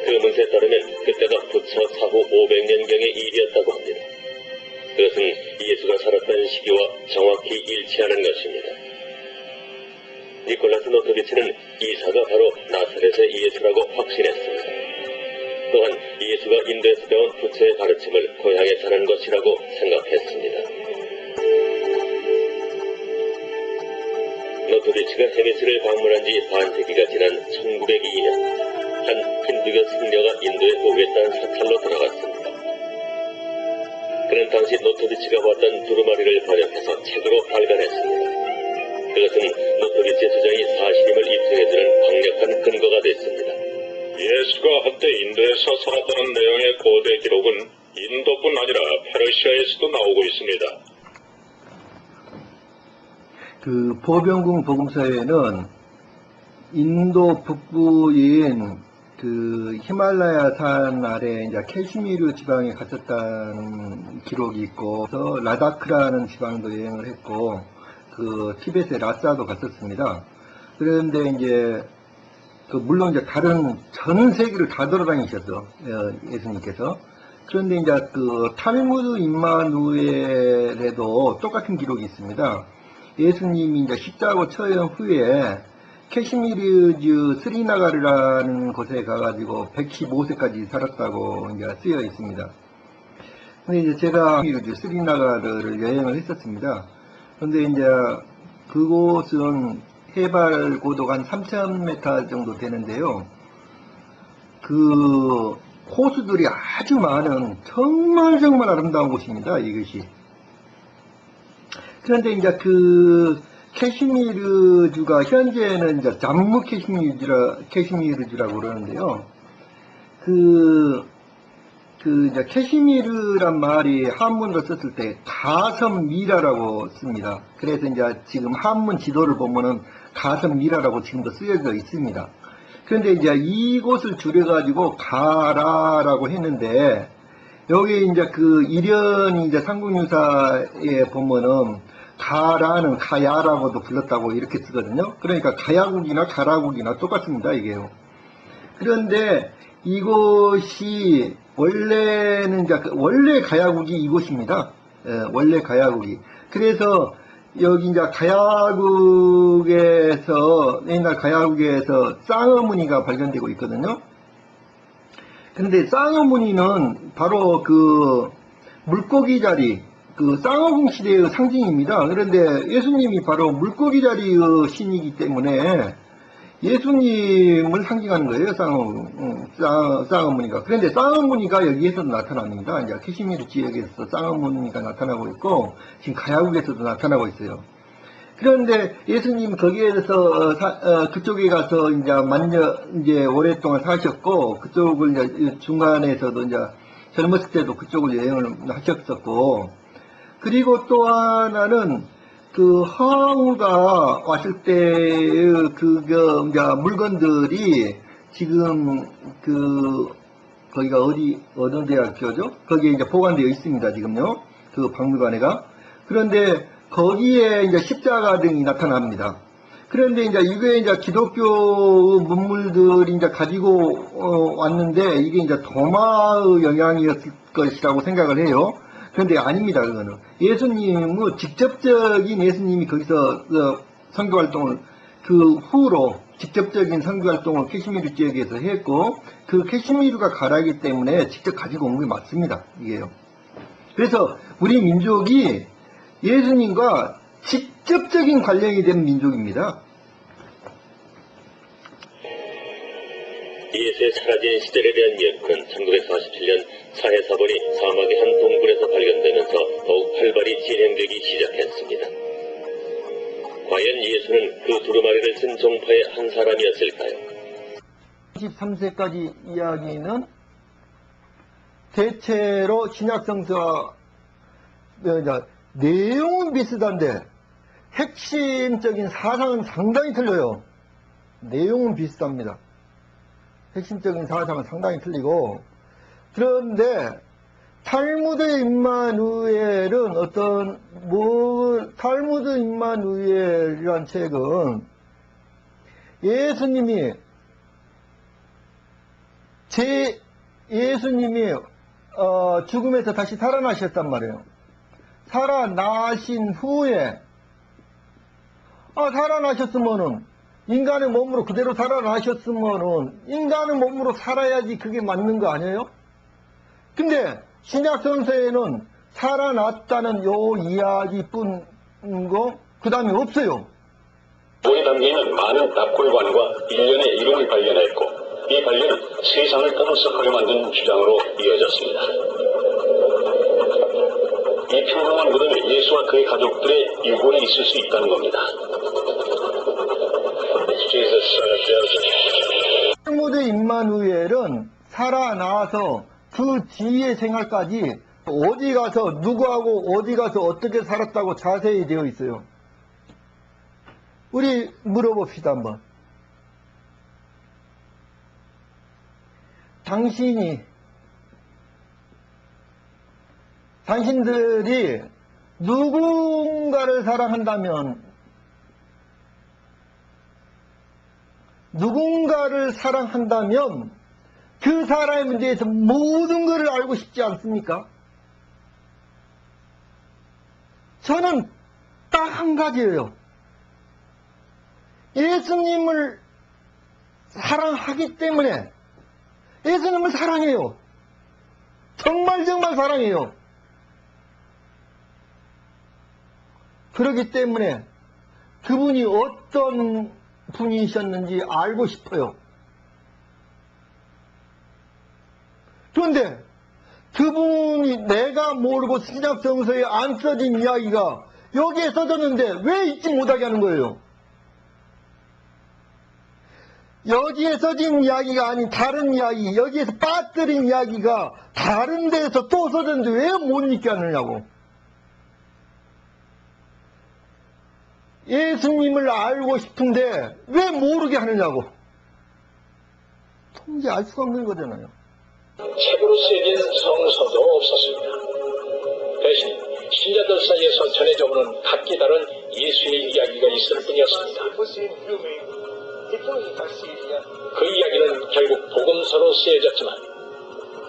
그 문서에 따르면 그때가 부처 사후 500년경의 일이었다고 합니다. 그것은 예수가 살았던 시기와 정확히 일치하는 것입니다. 니콜라스 노토비치는 이사가 바로 나사렛의 예수라고 확신했습니다. 또한 예수가 인도에서 배운 부처의 가르침을 고향에 전한 것이라고 생각했습니다. 노토비치가 헤미스를 방문한 지 반세기가 지난 1902년 한 힌두교 승려가 인도에 오겠다는 사찰로 들어갔습니다. 그는 당시 노토비치가 봤던 두루마리를 번역해서 책으로 발간했습니다. 그것은 노토비치의 주장이 사실임을 입증해주는 강력한 근거가 됐습니다. 예수가 한때 인도에서 살았다는 내용의 고대 기록은 인도뿐 아니라 페르시아에서도 나오고 있습니다. 그 보병궁 복음서에는 인도 북부인 그 히말라야 산 아래 이제 캐시미르 지방에 갔었다는 기록이 있고, 또 라다크라는 지방도 여행을 했고, 그 티베트의 라사도 갔었습니다. 그런데 이제 그 물론 이제 다른 전 세계를 다 돌아다니셨어, 예수님께서. 그런데 이제 그 탈무드 임마누엘에도 똑같은 기록이 있습니다. 예수님이 이제 십자가 처형 후에 캐시미르주 스리나가르라는 곳에 가가지고 115세까지 살았다고 이제 쓰여 있습니다. 근데 이제 제가 캐시미르주 스리나가르를 여행을 했었습니다. 근데 이제 그곳은 해발 고도가 한 3,000m 정도 되는데요. 그 호수들이 아주 많은 정말 아름다운 곳입니다. 이것이. 그런데 이제 그 캐시미르주가 현재는 이제 잠무 캐시미르주라고 그러는데요. 이제 캐시미르란 말이 한문으로 썼을 때 가섬미라라고 씁니다. 그래서 이제 지금 한문 지도를 보면은 가섬미라라고 지금도 쓰여져 있습니다. 그런데 이제 이곳을 줄여가지고 가라라고 했는데, 여기 이제 그 일련이 이제 삼국유사에 보면은 가라는 가야라고도 불렀다고 이렇게 쓰거든요. 그러니까 가야국이나 가라국이나 똑같습니다, 이게요. 그런데 이곳이 원래는 이제 원래 가야국이 이곳입니다. 원래 가야국이. 그래서 여기 이제 가야국에서, 옛날 가야국에서 쌍어무늬가 발견되고 있거든요. 근데 쌍어무늬는 바로 그 물고기 자리, 그 쌍어궁 시대의 상징입니다. 그런데 예수님이 바로 물고기 자리의 신이기 때문에 예수님을 상징하는 거예요, 쌍어무늬가. 그런데 쌍어무늬가 여기에서도 나타납니다. 이제 캐시미르 지역에서 쌍어무늬가 나타나고 있고, 지금 가야국에서도 나타나고 있어요. 그런데 예수님 거기에서 그쪽에 가서 이제 오랫동안 사셨고, 그쪽을 이제 중간에서도 이제 젊었을 때도 그쪽을 여행을 하셨었고, 그리고 또 하나는 그 허우가 왔을 때의 이제 물건들이 지금 거기가 어느 대학교죠? 거기에 이제 보관되어 있습니다, 지금요. 그 박물관에가. 그런데 거기에 이제 십자가 등이 나타납니다. 그런데 이제 이게 이제 기독교 문물들이 이제 가지고 왔는데, 이게 이제 도마의 영향이었을 것이라고 생각을 해요. 그런데 아닙니다, 그거는. 예수님은 직접적인 예수님이 거기서 선교 활동을 그 후로 직접적인 선교 활동을 캐시미르 지역에서 했고, 그 캐시미르가 가라기 때문에 직접 가지고 온 게 맞습니다, 이게요. 그래서 우리 민족이 예수님과 직접적인 관련이 된 민족입니다. 예수의 사라진 시대에 대한 예표는 1947년 사해사본이 사막의 한 동굴에서 발견되면서 더욱 활발히 진행되기 시작했습니다. 과연 예수는 그 두루마리를 쓴 종파의 한 사람이었을까요? 23세까지 이야기는 대체로 신약성서와 내용은 비슷한데 핵심적인 사상은 상당히 틀려요. 내용은 비슷합니다. 핵심적인 사상은 상당히 틀리고, 그런데 탈무드 임마누엘은 탈무드 임마누엘이란 책은 예수님이 죽음에서 다시 살아나셨단 말이에요. 살아나신 후에 살아나셨으면은 인간의 몸으로 그대로 살아나셨으면은 인간의 몸으로 살아야지 그게 맞는 거 아니에요? 근데 신약성서에는 살아났다는 요 이야기뿐 그 다음에 없어요. 우리 담기는 많은 납골관과 일련의 이름을 발견했고, 이 발견은 세상을 떠들썩하게 만든 주장으로 이어졌습니다. 이 평범한 무덤에 예수와 그의 가족들의 유골이 있을 수 있다는 겁니다. 탈무드 임마누엘은 살아나서 그 뒤의 생활까지 어디 가서 누구하고 어디 가서 어떻게 살았다고 자세히 되어 있어요. 우리 물어봅시다 한번. 당신들이 누군가를 사랑한다면 그 사람에 대해서 모든 것을 알고 싶지 않습니까? 저는 딱 한 가지예요. 예수님을 사랑하기 때문에 예수님을 사랑해요. 정말 사랑해요. 그렇기 때문에 그분이 어떤 분이셨는지 알고 싶어요. 그런데 그분이 내가 모르고 신약성서에 안 써진 이야기가 여기에 써졌는데 왜 잊지 못하게 하는 거예요? 여기에 써진 이야기가 아닌 다른 이야기, 여기에서 빠뜨린 이야기가 다른 데에서 또 써졌는데 왜 못 잊게 하느냐고. 예수님을 알고 싶은데 왜 모르게 하느냐고. 도무지 알 수가 없는 거잖아요. 책으로 쓰여진 성서도 없었습니다. 대신 신자들 사이에서 전해져오는 각기 다른 예수의 이야기가 있을 뿐이었습니다. 그 이야기는 결국 복음서로 쓰여졌지만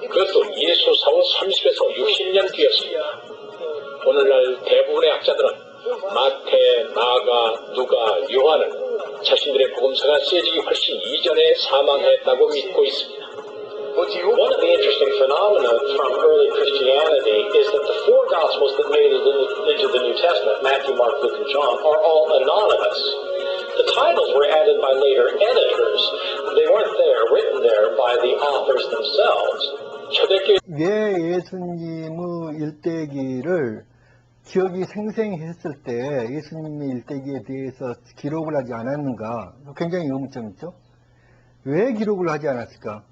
그것도 예수 사후 30에서 60년 뒤였습니다. 오늘날 대부분의 학자들은 마태, 마가, 누가, 요한은 자신들의 복음서가 쓰여지기 훨씬 이전에 사망했다고 믿고 있습니다. One of the interesting phenomena from early Christianity is that the four Gospels that made it into the New Testament, Matthew, Mark, Luke, and John, are all anonymous. The titles were added by later editors. They weren't there, written there by the authors themselves. 왜 예수님의 일대기를 기억이 생생했을 때 예수님의 일대기에 대해서 기록을 하지 않았는가? 굉장히 의문점 있죠? 왜 기록을 하지 않았을까?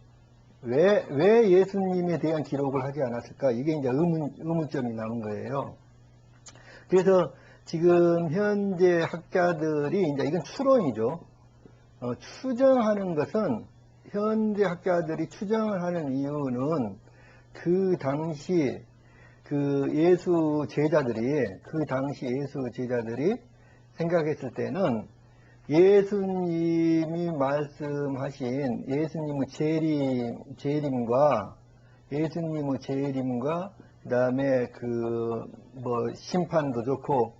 왜 예수님에 대한 기록을 하지 않았을까? 이게 이제 의문점이 남은 거예요. 그래서 지금 현재 학자들이 이제 이건 추론이죠. 추정하는 것은 현재 학자들이 추정을 하는 이유는 그 당시 예수 제자들이 생각했을 때는 예수님이 말씀하신 예수님의 재림과 그다음에 심판도 좋고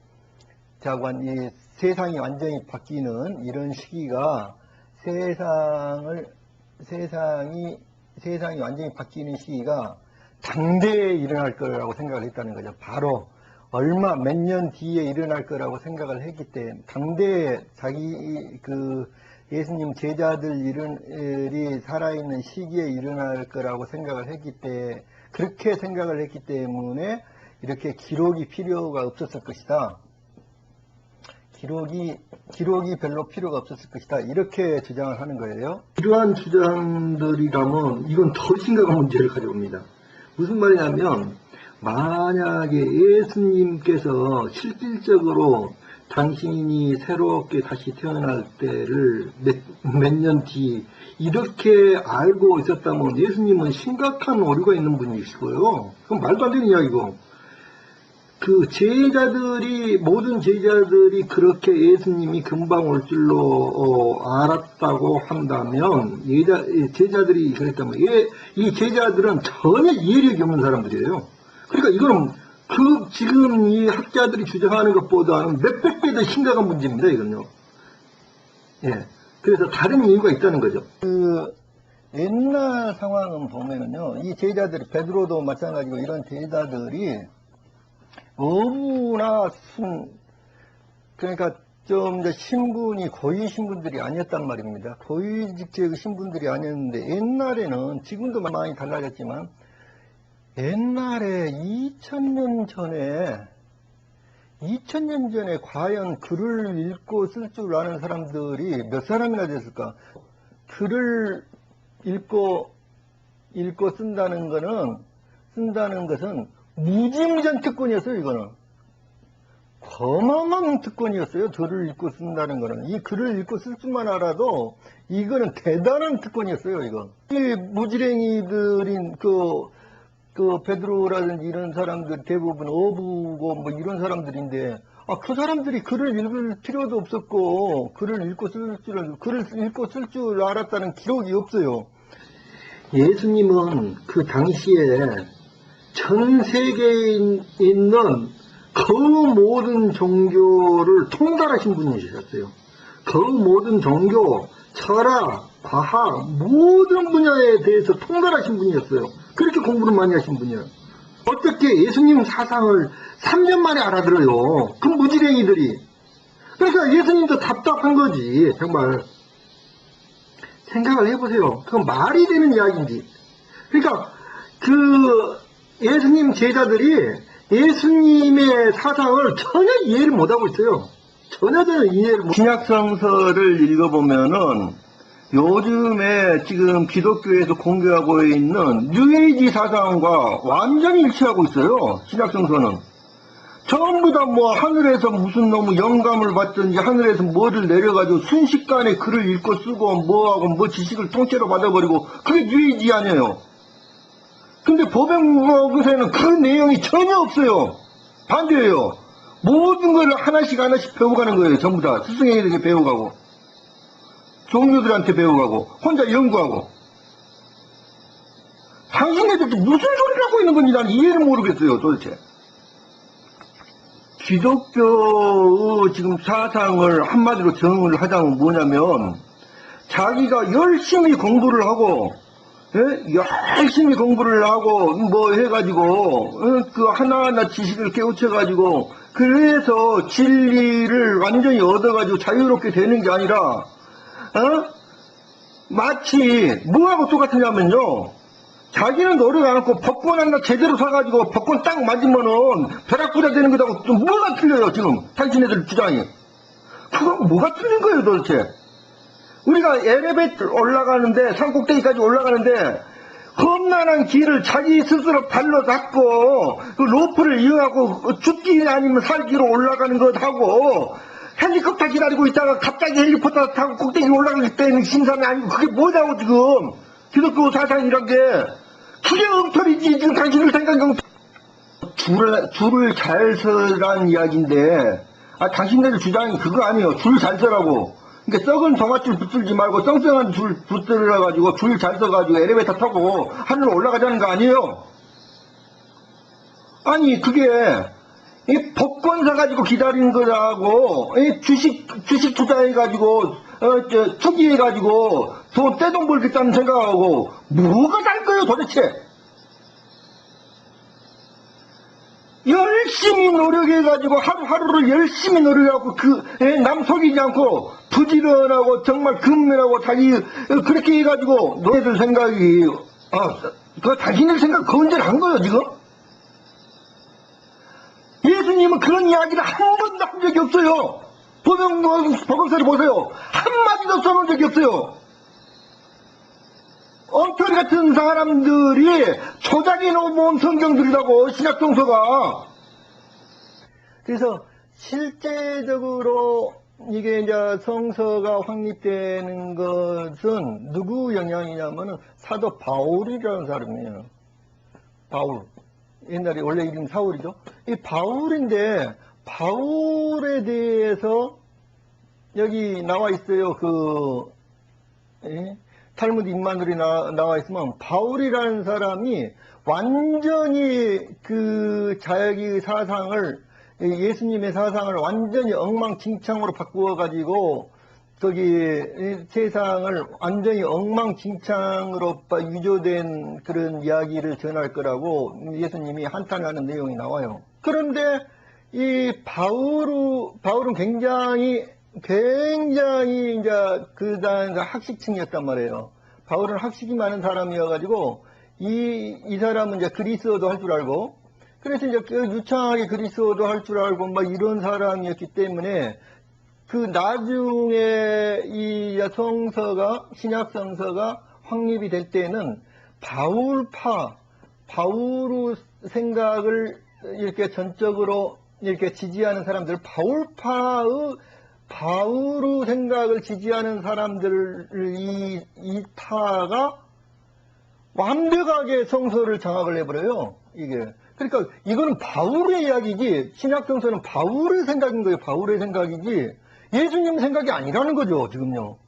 자관 이 세상이 완전히 바뀌는 이런 시기가 세상이 완전히 바뀌는 시기가 당대에 일어날 거라고 생각을 했다는 거죠. 바로 몇 년 뒤에 일어날 거라고 생각을 했기 때문에 당대에 예수님 제자들이 살아있는 시기에 일어날 거라고 생각을 그렇게 생각을 했기 때문에 이렇게 기록이 필요가 없었을 것이다. 기록이 별로 필요가 없었을 것이다. 이렇게 주장을 하는 거예요. 이러한 주장들이라면 이건 더 심각한 문제를 가져옵니다. 무슨 말이냐면 만약에 예수님께서 실질적으로 당신이 새롭게 다시 태어날 때를 몇 년 뒤 이렇게 알고 있었다면 예수님은 심각한 오류가 있는 분이시고요. 그럼 말도 안 되는 이야기고, 모든 제자들이 그렇게 예수님이 금방 올 줄로 알았다고 한다면, 제자들이 그랬다면, 이 제자들은 전혀 이해력이 없는 사람들이에요. 그러니까 이거는 지금 이 학자들이 주장하는 것보다는 몇백 배 더 심각한 문제입니다, 이건요. 예. 그래서 다른 이유가 있다는 거죠. 옛날 상황은 보면은요, 이 제자들이, 베드로도 마찬가지고 이런 제자들이 너무나 그러니까 좀 이제 신분이 고위 신분들이 아니었단 말입니다. 고위직적 신분들이 아니었는데, 옛날에는, 지금도 많이 달라졌지만, 옛날에 2000년 전에 과연 글을 읽고 쓸 줄 아는 사람들이 몇 사람이나 됐을까? 글을 읽고 쓴다는 것은 무지무지한 특권이었어요, 이거는. 거망한 특권이었어요. 글을 읽고 쓴다는 거는. 이 글을 읽고 쓸 줄만 알아도 이거는 대단한 특권이었어요. 이거. 이 무지랭이들인 그 베드로라든지 이런 사람들 대부분 어부고 뭐 이런 사람들인데, 그 사람들이 글을 읽을 필요도 없었고 글을 읽고 쓸 줄 알았다는 기록이 없어요. 예수님은 그 당시에 전 세계에 있는 그 모든 종교를 통달하신 분이셨어요. 그 모든 종교, 철학, 과학, 모든 분야에 대해서 통달하신 분이었어요. 그렇게 공부를 많이 하신 분이에요. 어떻게 예수님 사상을 3년 만에 알아들어요. 그 무지랭이들이. 그러니까 예수님도 답답한 거지. 정말 생각을 해보세요. 그건 말이 되는 이야기인지. 그러니까 그 예수님 제자들이 예수님의 사상을 전혀 이해를 못하고 있어요. 전혀 이해를 못. 신약성서를 읽어보면은 요즘에 지금 기독교에서 공개하고 있는 뉴에이지 사상과 완전히 일치하고 있어요. 신약성서는. 전부 다 뭐 하늘에서 무슨 너무 영감을 받든지 하늘에서 뭐를 내려가지고 순식간에 글을 읽고 쓰고 뭐하고 뭐 지식을 통째로 받아버리고 그게 뉴에이지 아니에요. 근데 보병록에는 그 내용이 전혀 없어요. 반대예요. 모든 걸 하나씩 배워가는 거예요. 전부 다 스승에게 배워가고 종료들한테 배워가고 혼자 연구하고. 당신네들도 무슨 소리를 하고 있는 건지 난 이해를 모르겠어요. 도대체. 기독교의 지금 사상을 한마디로 정을 하자면 뭐냐면, 자기가 열심히 공부를 하고, 열심히 공부를 하고, 뭐 해가지고, 그 하나하나 지식을 깨우쳐가지고, 그래서 진리를 완전히 얻어가지고 자유롭게 되는 게 아니라, 마치 뭐하고 똑같으냐면요. 자기는 노력 안 하고 법권 하나 제대로 사가지고 법권 딱 맞으면은 벼락부자 되는 거하고 좀 뭐가 틀려요, 지금 당신네들 주장이. 그거 뭐가 틀린 거예요, 도대체. 우리가 엘리베이터 올라가는데, 산 꼭대기까지 올라가는데 험난한 길을 자기 스스로 발로 닦고 그 로프를 이용하고 죽기 아니면 살기로 올라가는 것하고, 헬리콥터 기다리고 있다가 갑자기 헬리콥터 타고 꼭대기 올라갈 때는 신사는 아니고, 그게 뭐냐고 지금. 기독교 사상이란 게 그게 엉터리지. 지금 당신들 생각은 줄을 잘 서란 이야기인데, 당신들 주장이 그거 아니에요. 줄 잘 서라고. 그러니까 썩은 종아줄 붙들지 말고 썽썽한 줄 붙들어가지고 줄 잘 서가지고 엘리베이터 타고 하늘로 올라가자는 거 아니에요. 아니 그게 이 복권 사가지고 기다리는 거라고, 이 주식 투자해가지고 투기해가지고 돈 떼돈 벌겠다는 생각하고 뭐가 다른 거예요 도대체. 열심히 노력해가지고 하루하루를 열심히 노력하고 남 속이지 않고 부지런하고 정말 근면하고 자기 그렇게 해가지고 너희들 생각이 그 당신들 생각 건전한 거예요 지금. 예수님은 그런 이야기를 한 번도 한 적이 없어요. 복음서를 보세요. 한마디도 써놓은 적이 없어요. 엉터리 같은 사람들이 조작해 놓은 성경들이라고, 신약성서가. 그래서 실제적으로 이게 이제 성서가 확립되는 것은 누구 영향이냐면은 사도 바울이라는 사람이에요. 바울. 옛날에 원래 이름 사울이죠. 이 바울인데, 바울에 대해서 여기 나와 있어요. 탈무드 인마누리 나와 있으면, 바울이라는 사람이 완전히 자기 사상을, 예수님의 사상을 완전히 엉망진창으로 바꾸어가지고, 세상을 완전히 엉망진창으로 위조된 그런 이야기를 전할 거라고 예수님이 한탄하는 내용이 나와요. 그런데 이 바울은 굉장히 이제 학식층이었단 말이에요. 바울은 학식이 많은 사람이어가지고 이 사람은 이제 그리스어도 할 줄 알고, 그래서 이제 유창하게 그리스어도 할 줄 알고 막 이런 사람이었기 때문에 나중에 이 신약성서가 확립이 될 때는 바울 생각을 이렇게 전적으로 이렇게 지지하는 사람들, 바울의 생각을 지지하는 사람들, 이 타가 완벽하게 성서를 장악을 해버려요, 이게. 그러니까 이거는 바울의 이야기지, 신약 성서는 바울의 생각인 거예요, 바울의 생각이지, 예수님 생각이 아니라는 거죠, 지금요.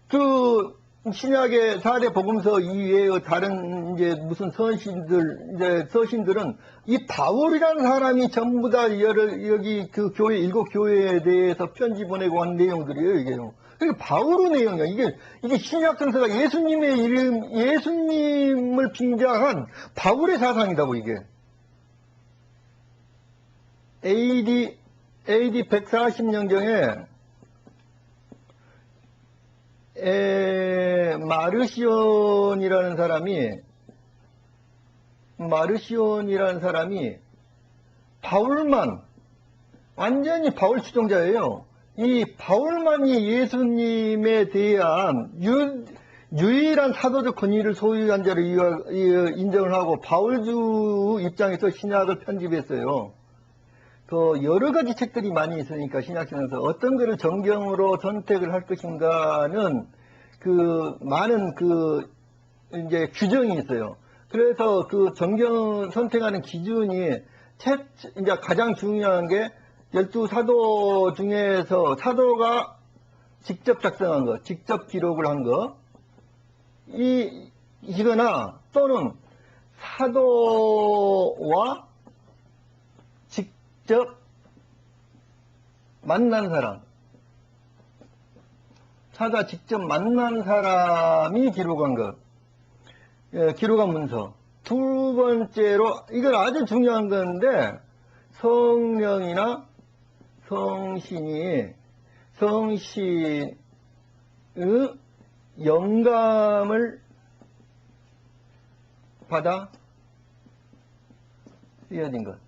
그, 신약의 4대 복음서 이외의 다른 이제 무슨 서신들은 이 바울이라는 사람이 전부 다 여기 그 교회, 7교회에 대해서 편지 보내고 한 내용들이에요, 이게요. 그러니까 바울의 내용이야. 이게 신약 성서가 예수님의 예수님을 빙자한 바울의 사상이다고, 이게. AD 140년경에 마르시온이라는 사람이 완전히 바울 추종자예요. 이 바울만이 예수님에 대한 유일한 사도적 권위를 소유한 자로 인정을 하고 바울주 입장에서 신약을 편집했어요. 그 여러 가지 책들이 많이 있으니까 신약성에서 어떤 것을 정경으로 선택을 할 것인가는 그 많은 그 이제 규정이 있어요. 그래서 그 정경 선택하는 기준이 이제 가장 중요한 게 12사도 중에서 사도가 직접 작성한 거, 직접 기록을 한 거, 이거나 또는 사도와 직접 만난 사람, 사도가 직접 만난 사람이 기록한 것, 기록한 문서. 두 번째로, 이건 아주 중요한 건데, 성령이나 성신의 영감을 받아 쓰여진 것.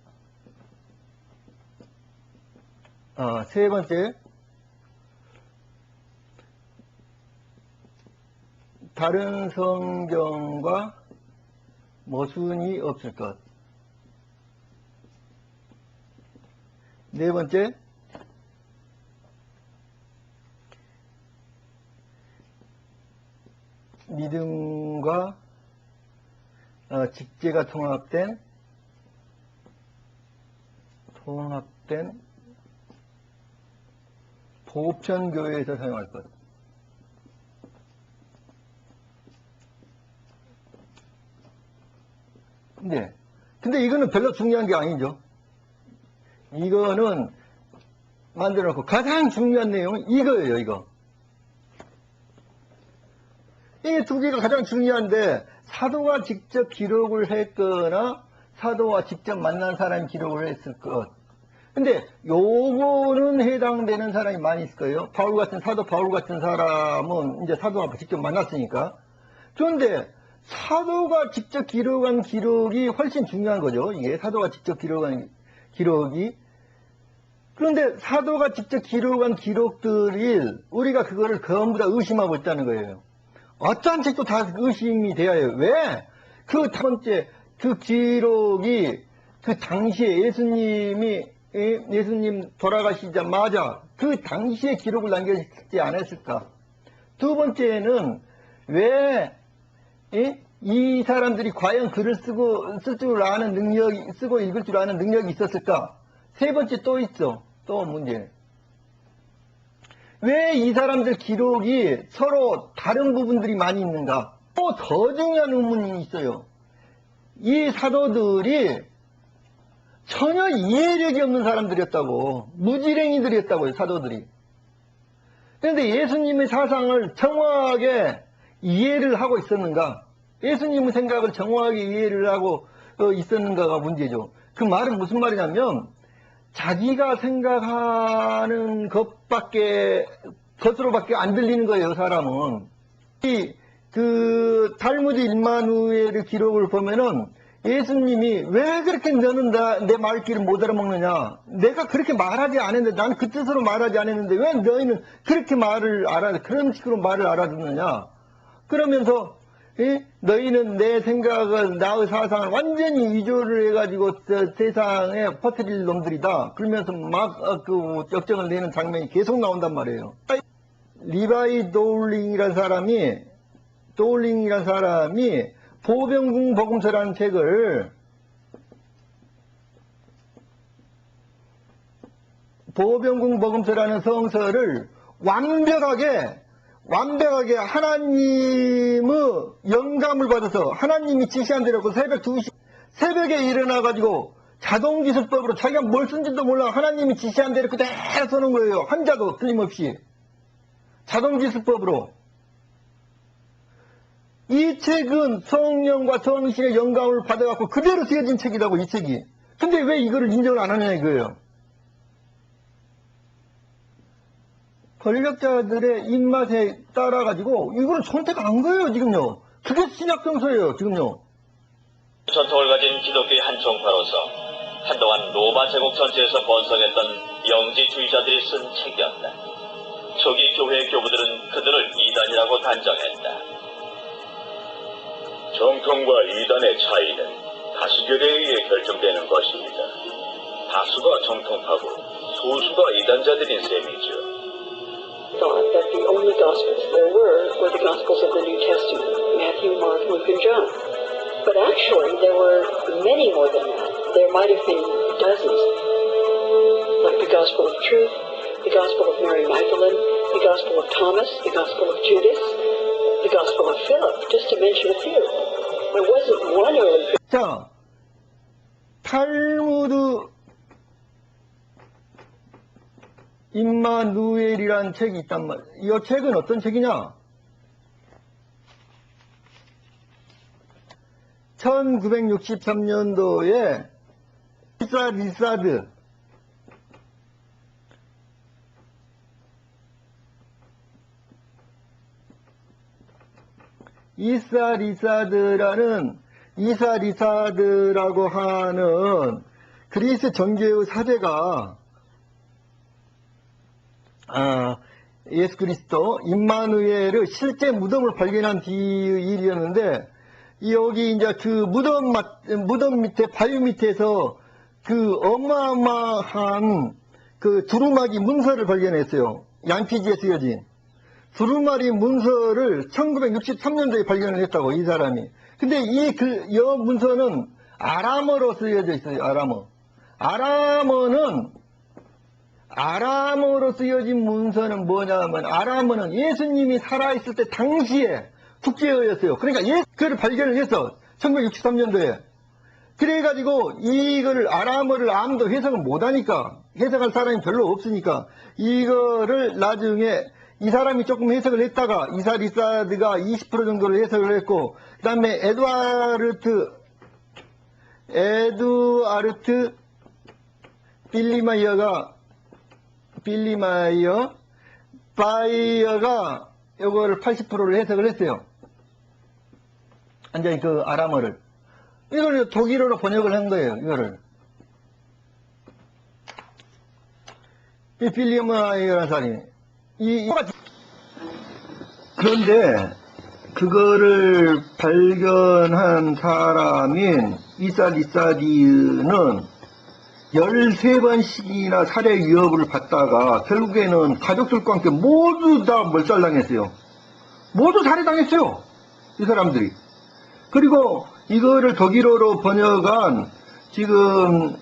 세 번째, 다른 성경과 모순이 없을 것. 네 번째, 믿음과 직제가 통합된 보편교회에서 사용할 것. 근데 이거는 별로 중요한 게 아니죠. 이거는 만들어 놓고 가장 중요한 내용은 이거예요, 이거. 이 두 개가 가장 중요한데, 사도가 직접 기록을 했거나 사도와 직접 만난 사람이 기록을 했을 것. 근데 요거는 해당되는 사람이 많이 있을 거예요. 사도 바울 같은 사람은 이제 사도와 직접 만났으니까. 그런데 사도가 직접 기록한 기록이 훨씬 중요한 거죠. 이게 사도가 직접 기록한 기록이. 그런데 사도가 직접 기록한 기록들이 우리가 그거를 전부 다 의심하고 있다는 거예요. 어떠한 책도 다 의심이 돼야 해요. 왜? 그 첫 번째, 그 기록이 그 당시에 예수님 돌아가시자마자 그 당시에 기록을 남겨지지 않았을까? 두 번째는 왜 이 사람들이 과연 글을 쓸 줄 아는 능력이, 쓰고 읽을 줄 아는 능력이 있었을까? 세 번째 또 있어. 또 문제. 왜 이 사람들 기록이 서로 다른 부분들이 많이 있는가? 또 더 중요한 의문이 있어요. 이 사도들이 전혀 이해력이 없는 사람들이었다고. 무지랭이들이었다고요, 사도들이. 그런데 예수님의 사상을 정확하게 이해를 하고 있었는가? 예수님의 생각을 정확하게 이해를 하고 있었는가가 문제죠. 그 말은 무슨 말이냐면, 자기가 생각하는 것으로밖에 안 들리는 거예요, 사람은. 그 탈무드 일만우에의 기록을 보면은 예수님이 왜 그렇게 너는 내 말귀를 못 알아먹느냐? 내가 그렇게 말하지 않았는데, 나는 그 뜻으로 말하지 않았는데 왜 너희는 그렇게 그런 식으로 말을 알아듣느냐? 그러면서 너희는 내 생각을, 나의 사상을 완전히 위조를 해가지고 세상에 퍼뜨릴 놈들이다. 그러면서 막 그 역정을 내는 장면이 계속 나온단 말이에요. 리바이 도울링이라는 사람이 보병궁 복음서라는 책을 보병궁 복음서라는 성서를 완벽하게 하나님의 영감을 받아서 하나님이 지시한 대로 그 새벽에 일어나가지고 자동기술법으로 자기가 뭘 쓴지도 몰라 하나님이 지시한 대로 그대로 써는 거예요. 한자도 틀림없이. 자동기술법으로. 이 책은 성령과 성신의 영감을 받아갖고 그대로 쓰여진 책이라고, 이 책이. 근데 왜 이거를 인정을 안 하느냐 이거예요. 권력자들의 입맛에 따라가지고 이거를 선택한 거예요, 지금요. 그게 신약성서예요, 지금요. 전통을 가진 기독교의 한 종파로서 한동안 로마 제국 전체에서 번성했던 영지주의자들이 쓴 책이었다. 초기 교회의 교부들은 그들을 이단이라고 단정했다. 정통과 이단의 차이는 다수결에 의해 결정되는 것입니다. 다수가 정통하고 소수가 이단자들인 셈이죠. Thought that the only Gospels there were the Gospels of the New Testament, Matthew, Mark, Luke, and John. But actually, there were many more than that. There might have been dozens, like the Gospel of Truth, the Gospel of Mary Magdalene, the Gospel of Thomas, the Gospel of Judas, the Gospel of Philip, just to mention a few. There wasn't one early. 자, 탈무드 임마누엘이라는 책이 있단 말이에요. 이 책은 어떤 책이냐? 1963년도에 이사리사드라고 하는 그리스 정교의 사제가 예수 그리스도 임마누엘의 실제 무덤을 발견한 뒤의 일이었는데, 여기 이제 그 무덤 밑에, 바위 밑에서 그 어마어마한 그 두루마기 문서를 발견했어요. 양피지에 쓰여진 두루마리 문서를 1963년도에 발견을 했다고, 이 사람이. 근데 이 문서는 아람어로 쓰여져 있어요. 아람어로 쓰여진 문서는 뭐냐면, 아람어는 예수님이 살아있을 때 당시에 국제어였어요. 그러니까 그걸 발견을 했어. 1963년도에. 그래가지고 이거를 아람어를 아무도 해석을 못하니까, 해석할 사람이 별로 없으니까 이거를 나중에 이 사람이 조금 해석을 했다가 이사리사드가 20% 정도를 해석을 했고, 그 다음에 에두아르트 바이어가 요거를 80%를 해석을 했어요. 완전히 그 아람어를. 이걸 독일어로 번역을 한 거예요, 이거를. 이 빌리마이어라는 사람이. 그런데 그거를 발견한 사람인 이사리사디는 13번씩이나 살해 위협을 받다가 결국에는 가족들과 함께 모두 다 몰살당했어요. 모두 살해당했어요, 이 사람들이. 그리고 이거를 독일어로 번역한 지금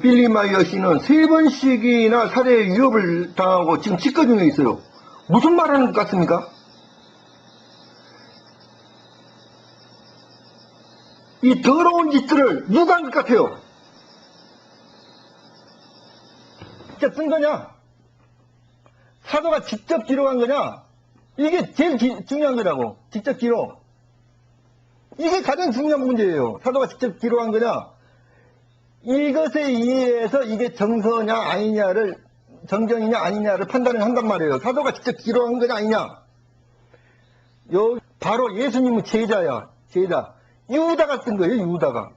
빌리마이어 씨는 3번씩이나 살해 위협을 당하고 지금 집거 중에 있어요. 무슨 말 하는 것 같습니까? 이 더러운 짓들을 누가 한 것 같아요? 직접 쓴 거냐? 사도가 직접 기록한 거냐? 이게 제일 중요한 거라고. 직접 기록. 이게 가장 중요한 문제예요. 사도가 직접 기록한 거냐? 이것에 의해서 이게 정서냐 아니냐를, 정정이냐 아니냐를 판단을 한단 말이에요. 사도가 직접 기록한 거냐 아니냐. 바로 예수님의 제자야. 제자. 유다가 쓴 거예요. 유다가.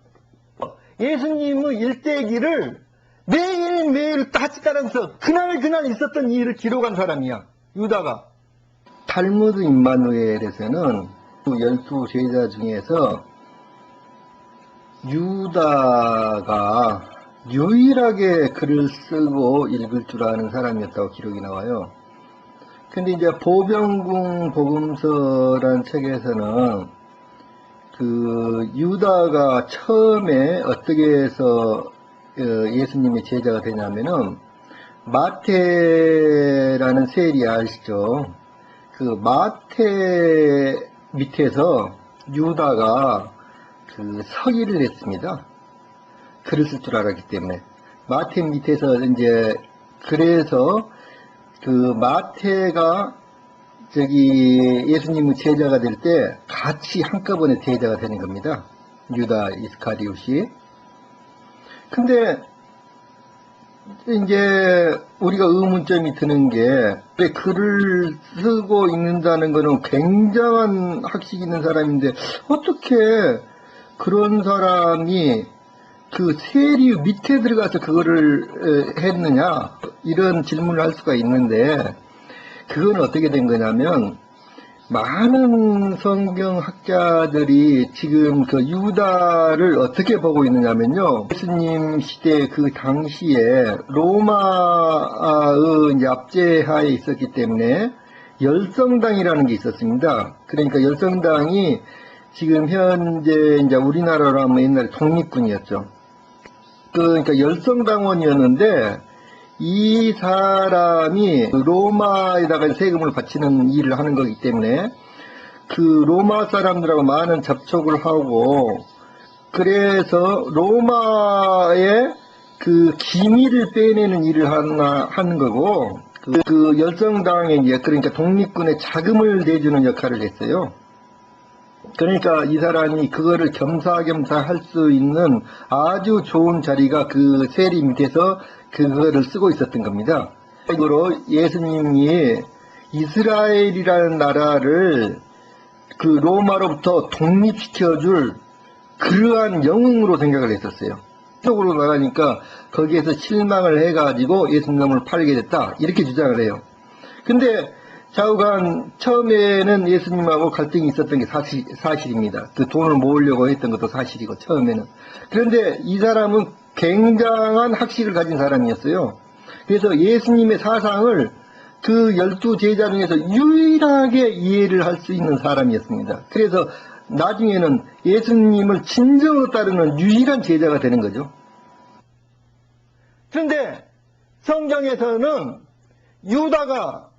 예수님의 일대기를 매일매일 같이 따라서 그날 있었던 일을 기록한 사람이야. 유다가. 탈무드 임마누엘에서는 12 제자 중에서 유다가 유일하게 글을 쓰고 읽을 줄 아는 사람이었다고 기록이 나와요. 근데 이제 보병궁 복음서란 책에서는 그 유다가 처음에 어떻게 해서 예수님의 제자가 되냐면은 마태라는 세리 아시죠? 그 마태 밑에서 유다가 그 서기를 했습니다. 글을 쓸 줄 알았기 때문에. 마태 밑에서 이제, 그래서 그 마태가 저기 예수님의 제자가 될 때 같이 한꺼번에 제자가 되는 겁니다. 유다 이스카리옷이. 근데 이제 우리가 의문점이 드는 게 글을 쓰고 읽는다는 거는 굉장한 학식 있는 사람인데 어떻게 그런 사람이 그 세리 밑에 들어가서 그거를 했느냐 이런 질문을 할 수가 있는데 그건 어떻게 된 거냐면 많은 성경학자들이 지금 그 유다를 어떻게 보고 있느냐면요. 예수님 시대 그 당시에 로마의 이제 압제하에 있었기 때문에 열성당이라는 게 있었습니다. 그러니까 열성당이 지금 현재 이제 우리나라로 하면 옛날에 독립군이었죠. 그러니까 열성당원이었는데 이 사람이 로마에다가 세금을 바치는 일을 하는 거기 때문에 그 로마 사람들하고 많은 접촉을 하고 그래서 로마의 그 기밀을 빼내는 일을 하는 거고 그 열성당에 이제 그러니까 독립군에 자금을 내주는 역할을 했어요. 그러니까 이 사람이 그거를 겸사겸사 할 수 있는 아주 좋은 자리가 그 세리 밑에서 그거를 쓰고 있었던 겁니다. 이거로 예수님이 이스라엘이라는 나라를 그 로마로부터 독립시켜줄 그러한 영웅으로 생각을 했었어요. 쪽으로 나가니까 거기에서 실망을 해가지고 예수님을 팔게 됐다 이렇게 주장을 해요. 근데 좌우간 처음에는 예수님하고 갈등이 있었던 게 사실입니다. 그 돈을 모으려고 했던 것도 사실이고 처음에는. 그런데 이 사람은 굉장한 학식을 가진 사람이었어요. 그래서 예수님의 사상을 그 12 제자 중에서 유일하게 이해를 할 수 있는 사람이었습니다. 그래서 나중에는 예수님을 진정으로 따르는 유일한 제자가 되는 거죠. 그런데 성경에서는 유다가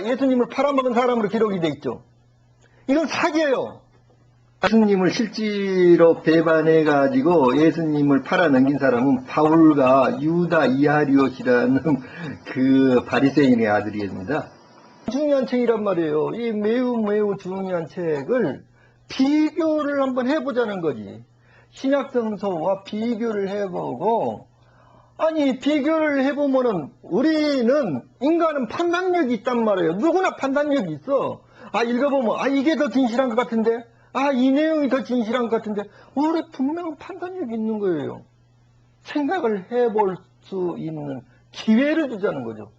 예수님을 팔아먹은 사람으로 기록이 돼 있죠. 이건 사기예요. 예수님을 실제로 배반해가지고 예수님을 팔아넘긴 사람은 바울과 유다 이하리옷이라는 그 바리새인의 아들입니다. 중요한 책이란 말이에요. 이 매우 중요한 책을 비교를 한번 해보자는 거지. 신약성서와 비교를 해보고 아니 비교를 해보면은 우리는 인간은 판단력이 있단 말이에요. 누구나 판단력이 있어. 읽어보면 이게 더 진실한 것 같은데 이 내용이 더 진실한 것 같은데 우리 분명 판단력이 있는 거예요. 생각을 해볼 수 있는 기회를 주자는 거죠.